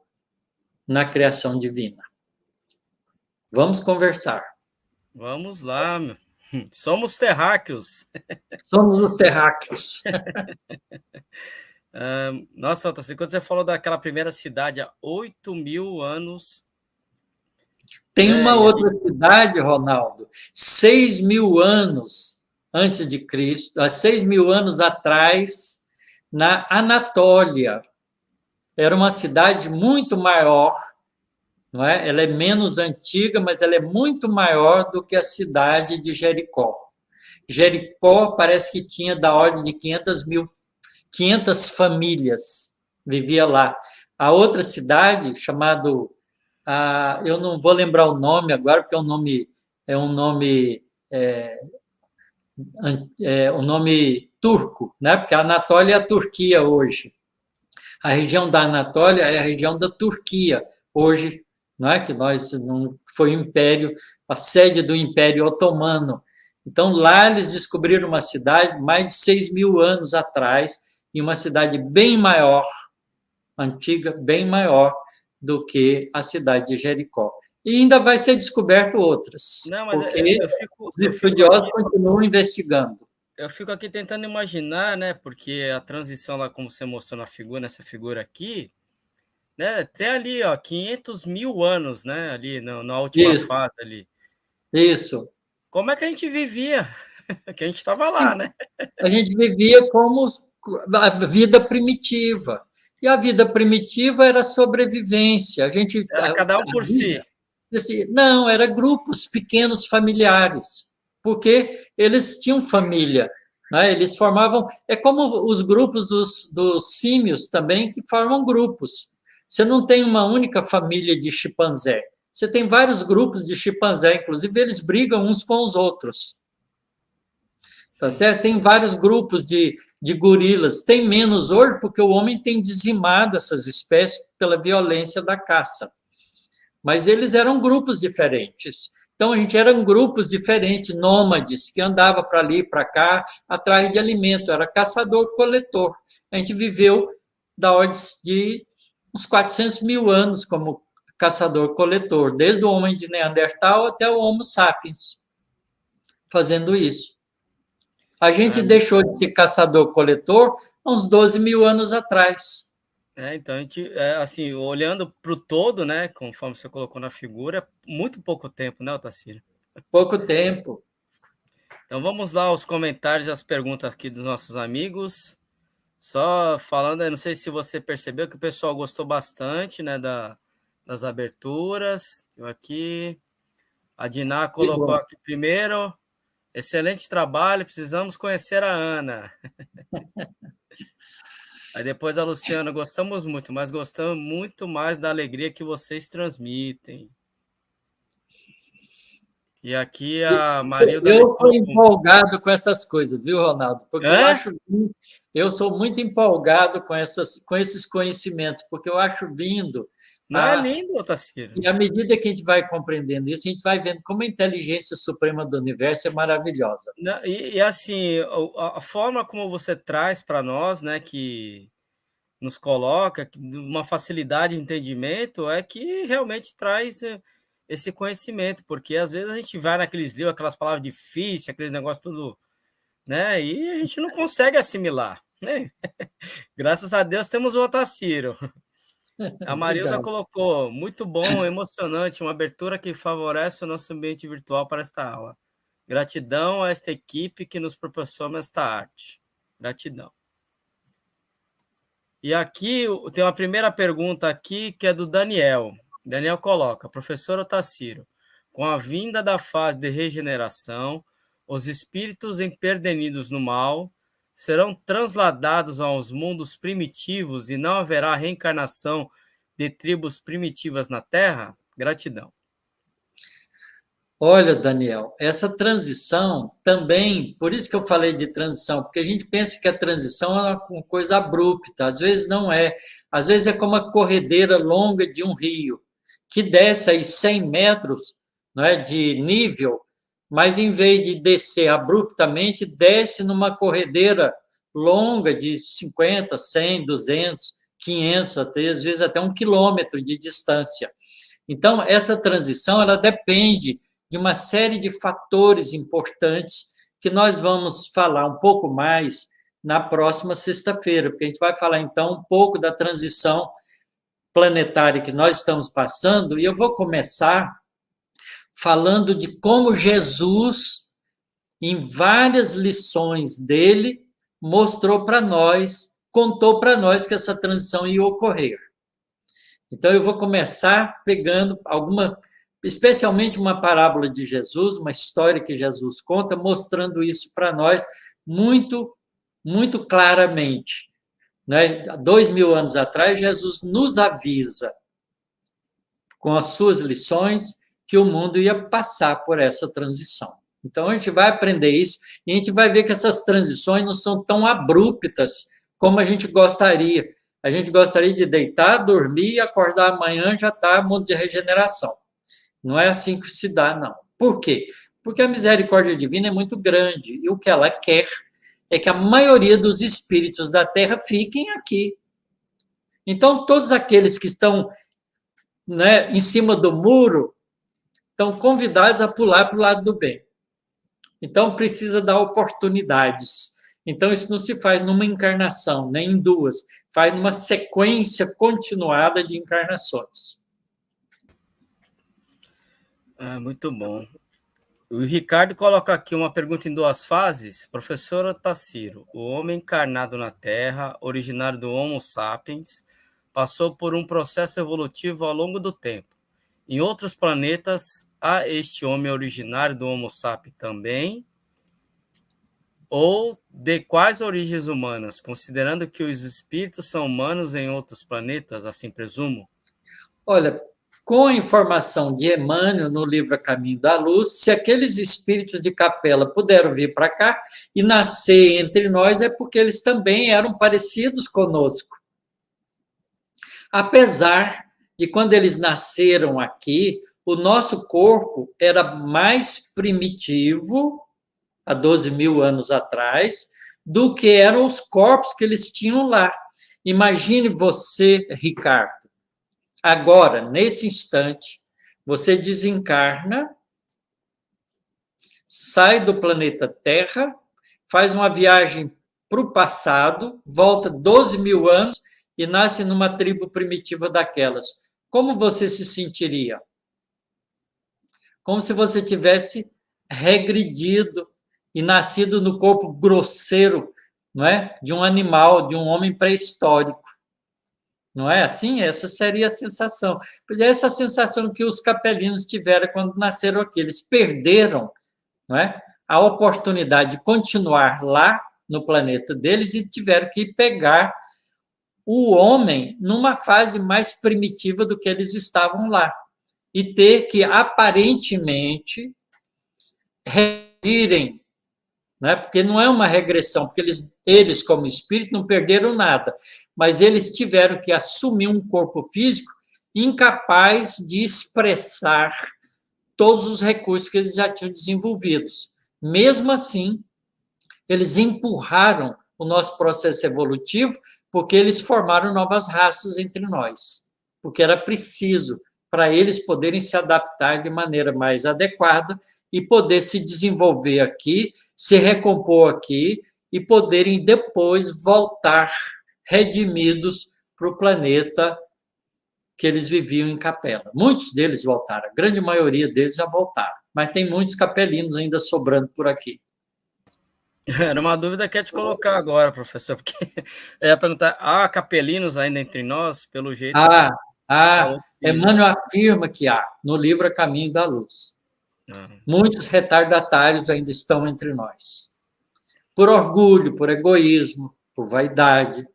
na criação divina. Vamos conversar. Vamos lá, meu. Somos terráqueos. Somos os terráqueos. Nossa, Otacílio, quando você falou daquela primeira cidade há 8.000 anos... Tem uma outra cidade, Ronaldo, 6.000 anos antes de Cristo, há 6.000 anos atrás, na Anatólia. Era uma cidade muito maior, não é? Ela é menos antiga, mas ela é muito maior do que a cidade de Jericó. Jericó parece que tinha da ordem de 500 famílias, vivia lá. A outra cidade, chamado, eu não vou lembrar o nome agora, porque um nome turco, né? Porque a Anatólia é a Turquia hoje. A região da Anatólia é a região da Turquia hoje, não é? Que foi o império, a sede do Império Otomano. Então, lá eles descobriram uma cidade mais de 6.000 anos atrás, e uma cidade bem maior, antiga, bem maior do que a cidade de Jericó. E ainda vai ser descoberto outras, porque os estudiosos continuam investigando. Eu fico aqui tentando imaginar, né? Porque a transição lá, como você mostrou na figura, nessa figura aqui, né? Tem ali, ó, 500.000 anos, né? Ali na última fase ali. Isso. Como é que a gente vivia? Que a gente estava lá, né? A gente vivia como a vida primitiva. E a vida primitiva era sobrevivência. Era cada um por si. Não, era grupos pequenos familiares, porque eles tinham família, né? Eles formavam... É como os grupos dos símios também, que formam grupos. Você não tem uma única família de chimpanzé. Você tem vários grupos de chimpanzé, inclusive eles brigam uns com os outros. Tá certo? Tem vários grupos de gorilas. Tem menos hoje porque o homem tem dizimado essas espécies pela violência da caça. Mas eles eram grupos diferentes. Então, a gente eram grupos diferentes, nômades, que andava para ali, para cá, atrás de alimento. Era caçador-coletor. A gente viveu da ordem de uns 400.000 anos como caçador-coletor, desde o homem de Neandertal até o Homo sapiens, fazendo isso. A gente deixou de ser caçador-coletor há uns 12.000 anos atrás. Então, a gente, assim, olhando para o todo, né, conforme você colocou na figura, muito pouco tempo, né, Otacílio? Pouco tempo. Então, vamos lá aos comentários e as perguntas aqui dos nossos amigos. Só falando, eu não sei se você percebeu que o pessoal gostou bastante, né, das aberturas. Aqui, a Diná colocou aqui primeiro... Excelente trabalho, precisamos conhecer a Ana. Aí depois a Luciana, gostamos muito, mas gostamos muito mais da alegria que vocês transmitem. E aqui a Marilda... Eu estou empolgado com essas coisas, viu, Ronaldo? Porque eu sou muito empolgado com esses conhecimentos, porque eu acho lindo. Não é lindo, Otacílio? E à medida que a gente vai compreendendo isso, a gente vai vendo como a inteligência suprema do universo é maravilhosa. E assim, a forma como você traz para nós, né, que nos coloca uma facilidade de entendimento, é que realmente traz esse conhecimento, porque às vezes a gente vai naqueles livros, aquelas palavras difíceis, aqueles negócios tudo, né, e a gente não consegue assimilar, né? Graças a Deus temos o Otacílio. A Marilda colocou, muito bom, emocionante, uma abertura que favorece o nosso ambiente virtual para esta aula. Gratidão a esta equipe que nos proporciona esta arte. Gratidão. E aqui tem uma primeira pergunta aqui, que é do Daniel. Daniel coloca, professor Otacílio, com a vinda da fase de regeneração, os espíritos empedernidos no mal serão transladados aos mundos primitivos e não haverá reencarnação de tribos primitivas na Terra? Gratidão. Olha, Daniel, essa transição também, por isso que eu falei de transição, porque a gente pensa que a transição é uma coisa abrupta, às vezes não é. Às vezes é como a corredeira longa de um rio, que desce aí 100 metros, não é, de nível, mas em vez de descer abruptamente, desce numa corredeira longa de 50, 100, 200, 500, até, às vezes até 1 quilômetro de distância. Então, essa transição ela depende de uma série de fatores importantes que nós vamos falar um pouco mais na próxima sexta-feira, porque a gente vai falar, então, um pouco da transição planetária que nós estamos passando, e eu vou começar falando de como Jesus, em várias lições dele, mostrou para nós, contou para nós que essa transição ia ocorrer. Então, eu vou começar pegando especialmente uma parábola de Jesus, uma história que Jesus conta, mostrando isso para nós muito, muito claramente. Né? 2000 anos atrás, Jesus nos avisa, com as suas lições, que o mundo ia passar por essa transição. Então, a gente vai aprender isso e a gente vai ver que essas transições não são tão abruptas como a gente gostaria. A gente gostaria de deitar, dormir e acordar amanhã, já está mundo de regeneração. Não é assim que se dá, não. Por quê? Porque a misericórdia divina é muito grande e o que ela quer é que a maioria dos espíritos da Terra fiquem aqui. Então, todos aqueles que estão, né, em cima do muro estão convidados a pular para o lado do bem. Então, precisa dar oportunidades. Então, isso não se faz numa encarnação, nem em duas. Faz numa sequência continuada de encarnações. Muito bom. O Ricardo coloca aqui uma pergunta em duas fases. Professor Otacílio, o homem encarnado na Terra, originário do Homo sapiens, passou por um processo evolutivo ao longo do tempo. Em outros planetas, há este homem originário do Homo sapiens também? Ou de quais origens humanas, considerando que os espíritos são humanos em outros planetas, assim presumo? Olha, com a informação de Emmanuel no livro A Caminho da Luz, se aqueles espíritos de capela puderam vir para cá e nascer entre nós, é porque eles também eram parecidos conosco. Apesar de quando eles nasceram aqui, o nosso corpo era mais primitivo, há 12.000 anos atrás, do que eram os corpos que eles tinham lá. Imagine você, Ricardo, agora, nesse instante, você desencarna, sai do planeta Terra, faz uma viagem para o passado, volta 12.000 anos e nasce numa tribo primitiva daquelas. Como você se sentiria? Como se você tivesse regredido e nascido no corpo grosseiro, não é? De um animal, de um homem pré-histórico. Não é assim? Essa seria a sensação. Essa sensação que os capelinos tiveram quando nasceram aqui. Eles perderam, não é, a oportunidade de continuar lá no planeta deles e tiveram que pegar o homem numa fase mais primitiva do que eles estavam lá. E ter que, aparentemente, regredirem, né? Porque não é uma regressão, porque eles, como espírito, não perderam nada, mas eles tiveram que assumir um corpo físico incapaz de expressar todos os recursos que eles já tinham desenvolvidos. Mesmo assim, eles empurraram o nosso processo evolutivo porque eles formaram novas raças entre nós, porque era preciso para eles poderem se adaptar de maneira mais adequada e poder se desenvolver aqui, se recompor aqui e poderem depois voltar redimidos para o planeta que eles viviam em capela. Muitos deles voltaram, a grande maioria deles já voltaram, mas tem muitos capelinos ainda sobrando por aqui. Era uma dúvida que eu ia te colocar agora, professor, porque eu ia perguntar, há capelinos ainda entre nós, pelo jeito... Emmanuel afirma que há, no livro A Caminho da Luz. Muitos retardatários ainda estão entre nós. Por orgulho, por egoísmo, por vaidade.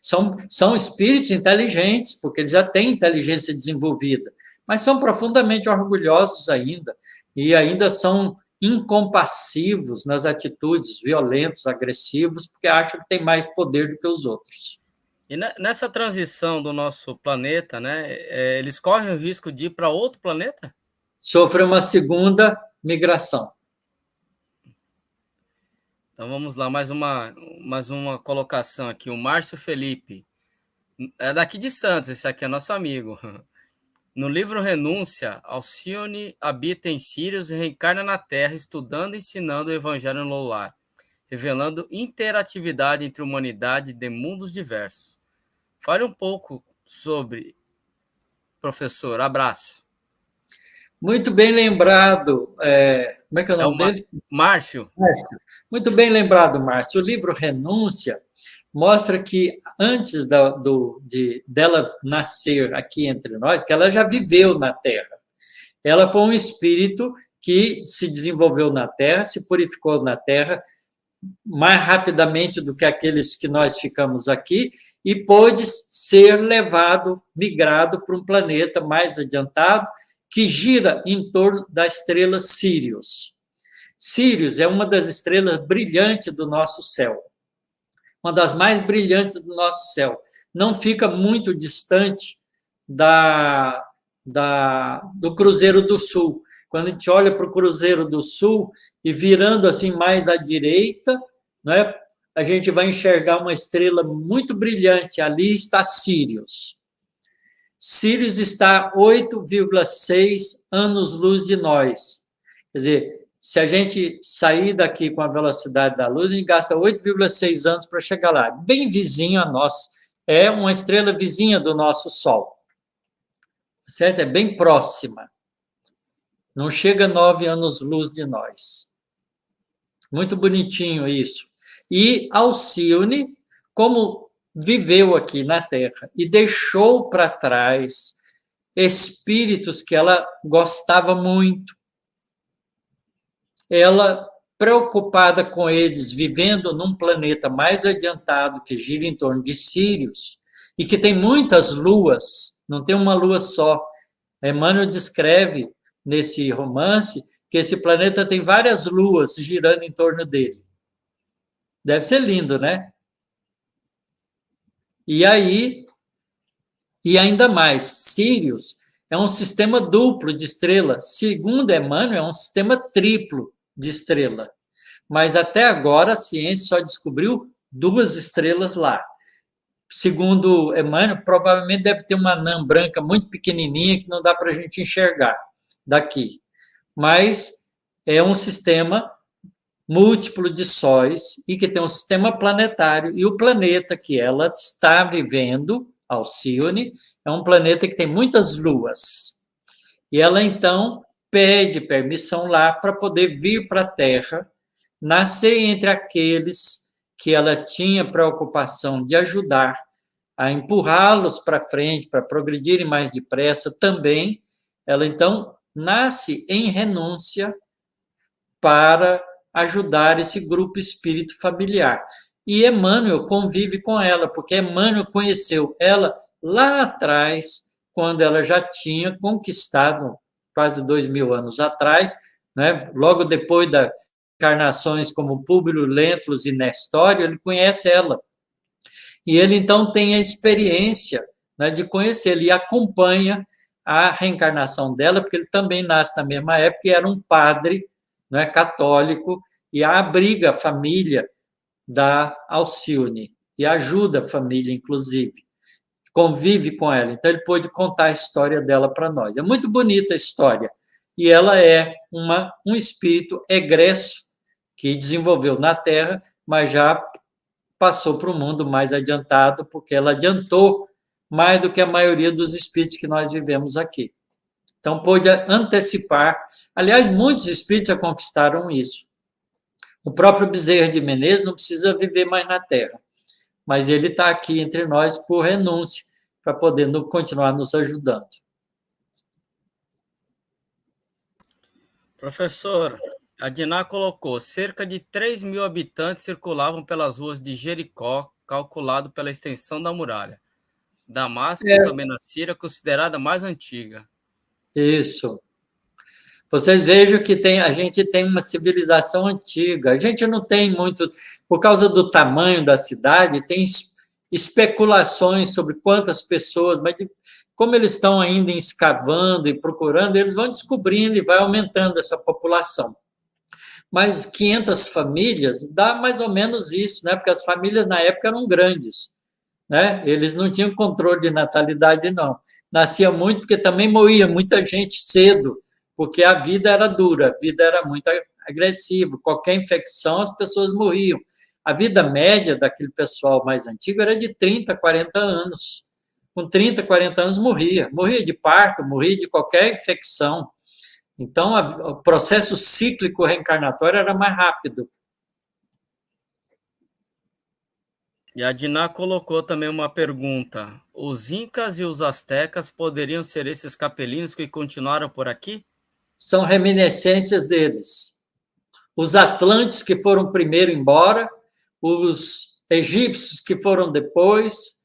São espíritos inteligentes, porque eles já têm inteligência desenvolvida, mas são profundamente orgulhosos ainda, e ainda são incompassivos nas atitudes violentos, agressivos, porque acham que têm mais poder do que os outros. E nessa transição do nosso planeta, né, eles correm o risco de ir para outro planeta? Sofrem uma segunda migração. Então vamos lá, mais uma colocação aqui. O Márcio Felipe. É daqui de Santos, esse aqui é nosso amigo. No livro Renúncia, Alcione habita em Sírios e reencarna na Terra, estudando e ensinando o Evangelho no lar, revelando interatividade entre humanidade de mundos diversos. Fale um pouco sobre, professor. Abraço. Muito bem lembrado. Como é que é o nome dele? Márcio. Muito bem lembrado, Márcio. O livro Renúncia mostra que antes dela nascer aqui entre nós, que ela já viveu na Terra. Ela foi um espírito que se desenvolveu na Terra, se purificou na Terra mais rapidamente do que aqueles que nós ficamos aqui e pôde ser levado, migrado para um planeta mais adiantado que gira em torno da estrela Sírius. Sírius é uma das estrelas brilhantes do nosso céu. Uma das mais brilhantes do nosso céu. Não fica muito distante do Cruzeiro do Sul. Quando a gente olha para o Cruzeiro do Sul e virando assim mais à direita, né, a gente vai enxergar uma estrela muito brilhante. Ali está Sírius. Sírius está a 8,6 anos-luz de nós. Quer dizer, se a gente sair daqui com a velocidade da luz, a gente gasta 8,6 anos para chegar lá. Bem vizinho a nós. É uma estrela vizinha do nosso Sol. Certo? É bem próxima. Não chega a 9 anos-luz de nós. Muito bonitinho isso. E Alcione, como viveu aqui na Terra e deixou para trás espíritos que ela gostava muito, ela, preocupada com eles, vivendo num planeta mais adiantado, que gira em torno de Sírius, e que tem muitas luas, não tem uma lua só. Emmanuel descreve nesse romance que esse planeta tem várias luas girando em torno dele. Deve ser lindo, né? E aí, e ainda mais, Sírius é um sistema duplo de estrelas. Segundo Emmanuel, é um sistema triplo de estrela. Mas até agora a ciência só descobriu 2 estrelas lá. Segundo Emmanuel, provavelmente deve ter uma anã branca muito pequenininha que não dá para a gente enxergar daqui. Mas é um sistema múltiplo de sóis e que tem um sistema planetário. E o planeta que ela está vivendo, Alcione, é um planeta que tem muitas luas. E ela, então, pede permissão lá para poder vir para a Terra, nascer entre aqueles que ela tinha preocupação de ajudar a empurrá-los para frente, para progredirem mais depressa também. Ela, então, nasce em renúncia para ajudar esse grupo espírito familiar. E Emmanuel convive com ela, porque Emmanuel conheceu ela lá atrás, quando ela já tinha conquistado, quase 2000 anos atrás, né, logo depois das encarnações como Públio, Lentulus e Nestório, ele conhece ela. E ele, então, tem a experiência, né, de conhecê-la e acompanha a reencarnação dela, porque ele também nasce na mesma época e era um padre, né, católico, e abriga a família da Alcione, e ajuda a família, inclusive, convive com ela. Então, ele pôde contar a história dela para nós. É muito bonita a história. E ela é um espírito egresso que desenvolveu na Terra, mas já passou para o mundo mais adiantado, porque ela adiantou mais do que a maioria dos espíritos que nós vivemos aqui. Então, pôde antecipar. Aliás, muitos espíritos já conquistaram isso. O próprio Bezerra de Menezes não precisa viver mais na Terra, mas ele está aqui entre nós por renúncia, para poder continuar nos ajudando. Professor, a Diná colocou, cerca de 3.000 habitantes circulavam pelas ruas de Jericó, calculado pela extensão da muralha. Damasco, também na Síria, considerada mais antiga. Isso. Vocês vejam que a gente tem uma civilização antiga. A gente não tem muito, por causa do tamanho da cidade, tem especulações sobre quantas pessoas, mas como eles estão ainda escavando e procurando, eles vão descobrindo e vai aumentando essa população. mas 500 famílias dá mais ou menos isso, né? Porque as famílias na época eram grandes, né? Eles não tinham controle de natalidade, não. Nascia muito porque também morria muita gente cedo, porque a vida era dura, a vida era muito agressiva. Qualquer infecção, as pessoas morriam. A vida média daquele pessoal mais antigo era de 30, 40 anos. Com 30, 40 anos morria. Morria de parto, morria de qualquer infecção. Então, o processo cíclico reencarnatório era mais rápido. E a Diná colocou também uma pergunta. Os incas e os astecas poderiam ser esses capelinos que continuaram por aqui? São reminiscências deles. Os atlantes que foram primeiro embora, os egípcios que foram depois,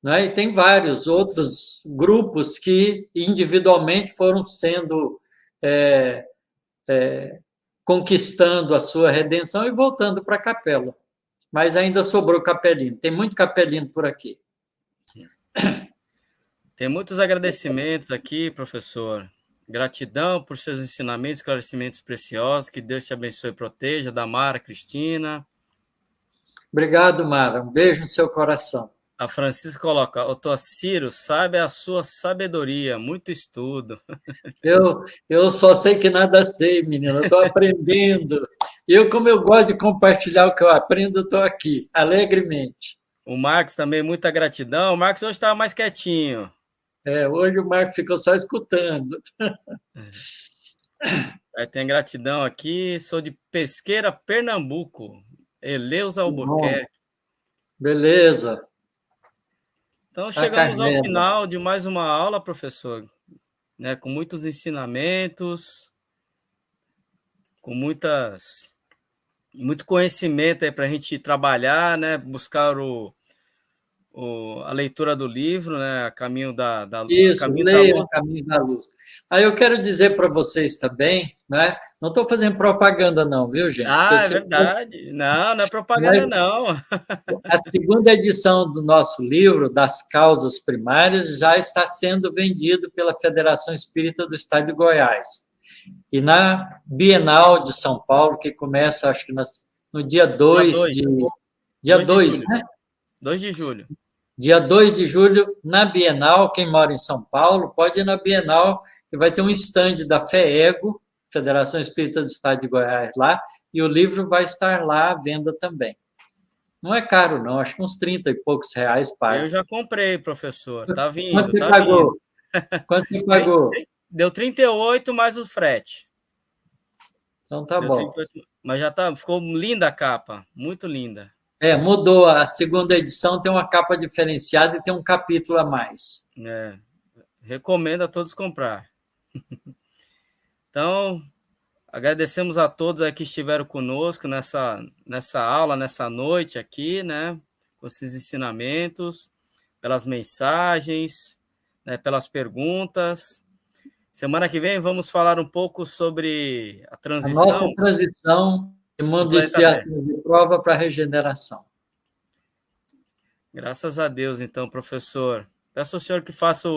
né? E tem vários outros grupos que individualmente foram sendo conquistando a sua redenção e voltando para a capela. Mas ainda sobrou capelino. Tem muito capelino por aqui. Tem muitos agradecimentos aqui, professor. Gratidão por seus ensinamentos, esclarecimentos preciosos. Que Deus te abençoe e proteja. Da Mara Cristina. Obrigado, Mara. Um beijo no seu coração. A Francisca coloca, o Tociro, sabe a sua sabedoria, muito estudo. Eu só sei que nada sei, menina. Eu estou aprendendo. Como eu gosto de compartilhar o que eu aprendo, estou aqui, alegremente. O Marcos também, muita gratidão. O Marcos hoje estava mais quietinho. Hoje o Marcos ficou só escutando. Aí tem gratidão aqui. Sou de Pesqueira, Pernambuco. Eleus Albuquerque. Beleza. Então, chegamos ao final de mais uma aula, professor, né, com muitos ensinamentos, com muito conhecimento para a gente trabalhar, né, buscar a leitura do livro, né, Caminho da Isso, Caminho leia da Luz. o Caminho da Luz. Aí eu quero dizer para vocês também, né? Não estou fazendo propaganda não, viu, gente? É verdade. Não é propaganda, não. A segunda edição do nosso livro, Das Causas Primárias, já está sendo vendido pela Federação Espírita do Estado de Goiás. E na Bienal de São Paulo, que começa, acho que no dia 2 de... Dia 2, né? 2 de julho. Dia 2 de julho, na Bienal, quem mora em São Paulo, pode ir na Bienal, que vai ter um stand da FEEGO, Federação Espírita do Estado de Goiás, lá, e o livro vai estar lá à venda também. Não é caro, não, acho que uns 30 e poucos reais paga. Eu já comprei, professor, tá vindo. Quanto você pagou? Quanto você pagou? Deu 38 mais o frete. Então tá Deu bom. 38, mas ficou linda a capa, muito linda. Mudou. A segunda edição tem uma capa diferenciada e tem um capítulo a mais. Recomendo a todos comprar. Então, agradecemos a todos aí que estiveram conosco nessa aula, nessa noite aqui, né? Com esses ensinamentos, pelas mensagens, né, pelas perguntas. Semana que vem vamos falar um pouco sobre a transição. A nossa transição de mundo de expiação de prova para regeneração. Graças a Deus, então, professor. Peço ao senhor que faça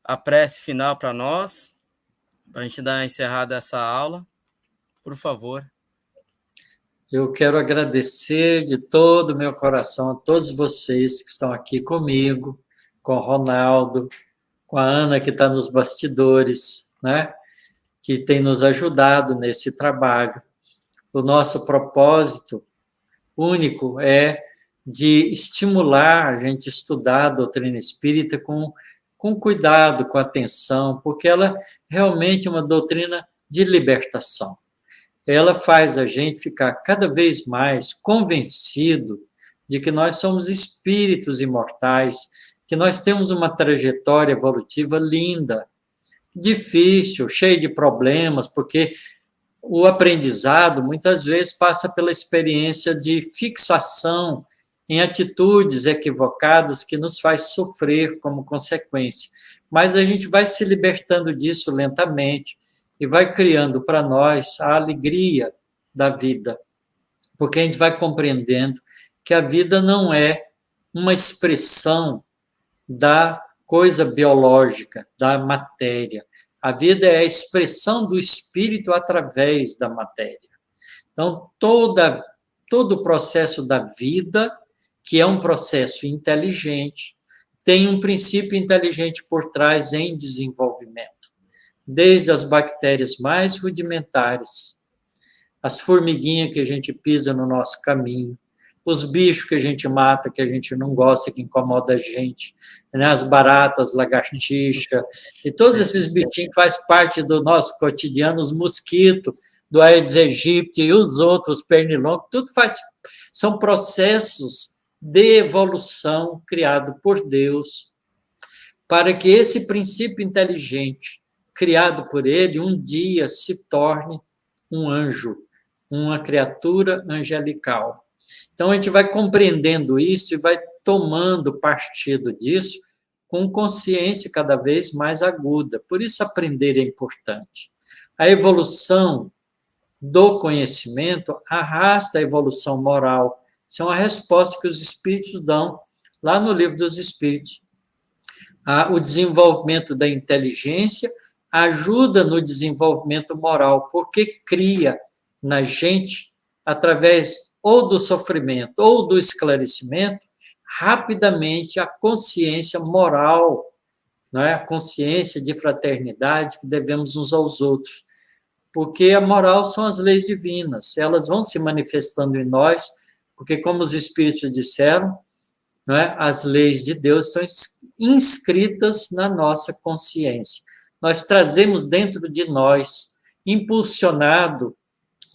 a prece final para nós, para a gente dar encerrada essa aula. Por favor. Eu quero agradecer de todo o meu coração a todos vocês que estão aqui comigo, com o Ronaldo, com a Ana, que está nos bastidores, né? Que tem nos ajudado nesse trabalho. O nosso propósito único é de estimular a gente a estudar a doutrina espírita com cuidado, com atenção, porque ela realmente é uma doutrina de libertação. Ela faz a gente ficar cada vez mais convencido de que nós somos espíritos imortais, que nós temos uma trajetória evolutiva linda, difícil, cheia de problemas, porque o aprendizado muitas vezes passa pela experiência de fixação em atitudes equivocadas que nos faz sofrer como consequência. Mas a gente vai se libertando disso lentamente e vai criando para nós a alegria da vida, porque a gente vai compreendendo que a vida não é uma expressão da coisa biológica, da matéria. A vida é a expressão do espírito através da matéria. Então, todo o processo da vida, que é um processo inteligente, tem um princípio inteligente por trás em desenvolvimento. Desde as bactérias mais rudimentares, as formiguinhas que a gente pisa no nosso caminho, os bichos que a gente mata, que a gente não gosta, que incomoda a gente, né? As baratas, lagartixa, e todos esses bichinhos que fazem parte do nosso cotidiano, os mosquitos, do Aedes aegypti e os outros, pernilongos, tudo são processos de evolução criado por Deus, para que esse princípio inteligente, criado por ele, um dia se torne um anjo, uma criatura angelical. Então, a gente vai compreendendo isso e vai tomando partido disso com consciência cada vez mais aguda. Por isso, aprender é importante. A evolução do conhecimento arrasta a evolução moral. Isso é uma resposta que os espíritos dão lá no Livro dos Espíritos. O desenvolvimento da inteligência ajuda no desenvolvimento moral, porque cria na gente, através ou do sofrimento ou do esclarecimento, rapidamente a consciência moral, não é? A consciência de fraternidade que devemos uns aos outros. Porque a moral são as leis divinas, elas vão se manifestando em nós, porque, como os Espíritos disseram, não é? As leis de Deus estão inscritas na nossa consciência. Nós trazemos dentro de nós, impulsionado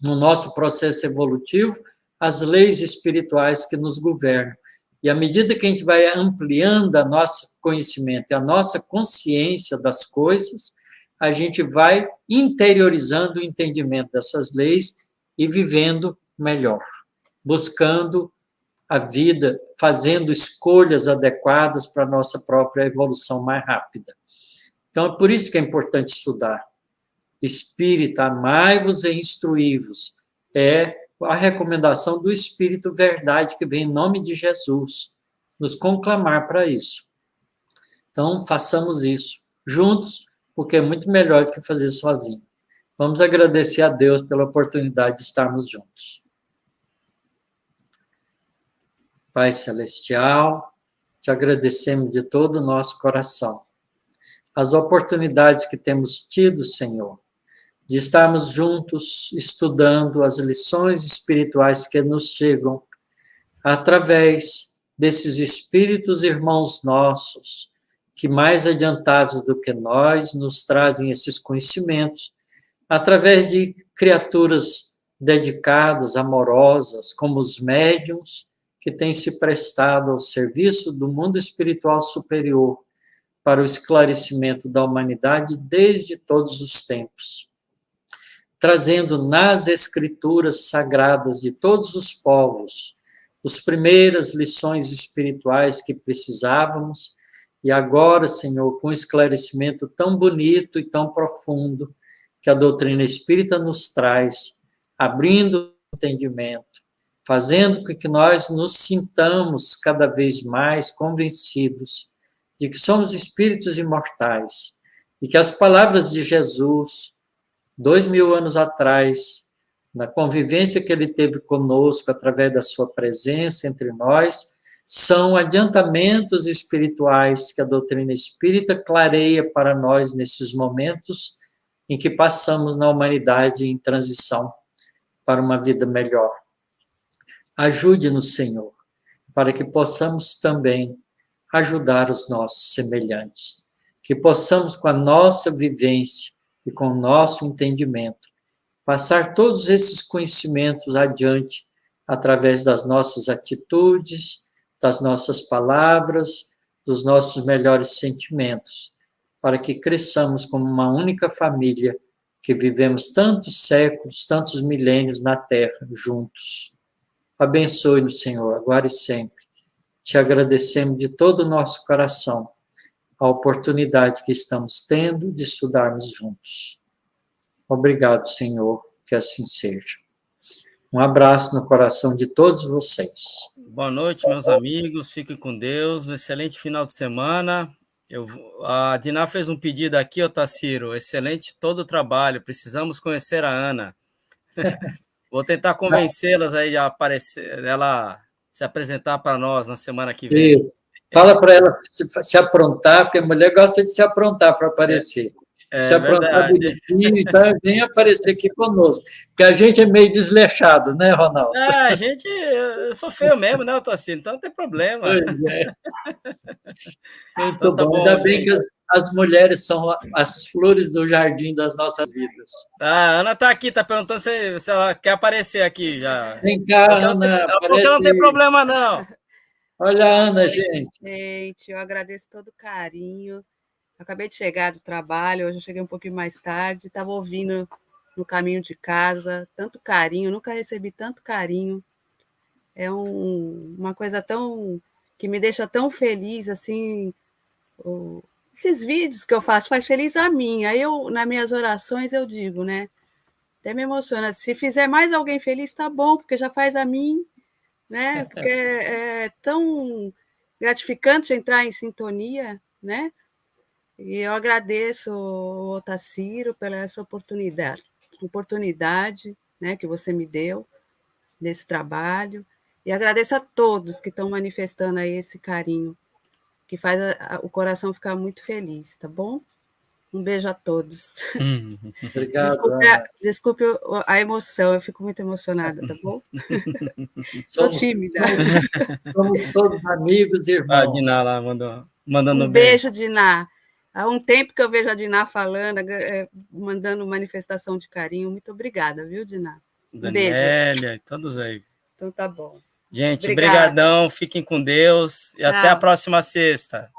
no nosso processo evolutivo, as leis espirituais que nos governam. E à medida que a gente vai ampliando o nosso conhecimento e a nossa consciência das coisas, a gente vai interiorizando o entendimento dessas leis e vivendo melhor, buscando a vida, fazendo escolhas adequadas para a nossa própria evolução mais rápida. Então, é por isso que é importante estudar. Espírita, amai-vos e instruí-vos. É a recomendação do Espírito Verdade, que vem em nome de Jesus, nos conclamar para isso. Então, façamos isso juntos, porque é muito melhor do que fazer sozinho. Vamos agradecer a Deus pela oportunidade de estarmos juntos. Pai Celestial, te agradecemos de todo o nosso coração as oportunidades que temos tido, Senhor, de estarmos juntos estudando as lições espirituais que nos chegam através desses espíritos irmãos nossos, que mais adiantados do que nós nos trazem esses conhecimentos, através de criaturas dedicadas, amorosas, como os médiuns, que têm se prestado ao serviço do mundo espiritual superior para o esclarecimento da humanidade desde todos os tempos, trazendo nas escrituras sagradas de todos os povos as primeiras lições espirituais que precisávamos, e agora, Senhor, com um esclarecimento tão bonito e tão profundo que a doutrina espírita nos traz, abrindo o entendimento, fazendo com que nós nos sintamos cada vez mais convencidos de que somos espíritos imortais e que as palavras de Jesus, 2000 anos atrás, na convivência que ele teve conosco através da sua presença entre nós, são adiantamentos espirituais que a doutrina espírita clareia para nós nesses momentos em que passamos na humanidade em transição para uma vida melhor. Ajude-nos, Senhor, para que possamos também ajudar os nossos semelhantes, que possamos, com a nossa vivência e com o nosso entendimento, passar todos esses conhecimentos adiante através das nossas atitudes, das nossas palavras, dos nossos melhores sentimentos, para que cresçamos como uma única família que vivemos tantos séculos, tantos milênios na Terra juntos. Abençoe-nos, Senhor, agora e sempre. Te agradecemos de todo o nosso coração a oportunidade que estamos tendo de estudarmos juntos. Obrigado, Senhor, que assim seja. Um abraço no coração de todos vocês. Boa noite, meus amigos. Fiquem com Deus. Um excelente final de semana. A Diná fez um pedido aqui, Otacílio. Excelente todo o trabalho. Precisamos conhecer a Ana. Vou tentar convencê-las aí a aparecer, ela se apresentar para nós na semana que vem. E fala para ela se aprontar, porque a mulher gosta de se aprontar para aparecer. Se aprontar bonitinho, então vem aparecer aqui conosco. Porque a gente é meio desleixado, né, Ronaldo? Eu sou feio mesmo, né, Otacílio? Então não tem problema. Pois é. Muito então, tá bom. Ainda bem que as mulheres são as flores do jardim das nossas vidas. A Ana está aqui, está perguntando se ela quer aparecer aqui já. Vem cá, Ana. Porque não tem problema, não. Olha a Ana, gente. Gente, eu agradeço todo o carinho. Acabei de chegar do trabalho, hoje eu cheguei um pouquinho mais tarde, estava ouvindo no caminho de casa, tanto carinho, nunca recebi tanto carinho. É uma coisa tão que me deixa tão feliz, assim, esses vídeos que eu faço faz feliz a mim. Aí nas minhas orações eu digo, né? Até me emociona. Se fizer mais alguém feliz, tá bom, porque já faz a mim, né? Porque é tão gratificante entrar em sintonia, né? E eu agradeço, Otacílio, pela essa oportunidade, né, que você me deu nesse trabalho. E agradeço a todos que estão manifestando aí esse carinho, que faz o coração ficar muito feliz, tá bom? Um beijo a todos. Obrigado. Desculpe a emoção, eu fico muito emocionada, tá bom? Sou tímida. Somos todos amigos e irmãos. A Diná lá mandando um beijo, Diná. Há um tempo que eu vejo a Diná falando, mandando manifestação de carinho. Muito obrigada, viu, Diná? Danélia e todos aí. Então tá bom. Gente, brigadão, fiquem com Deus e até a próxima sexta.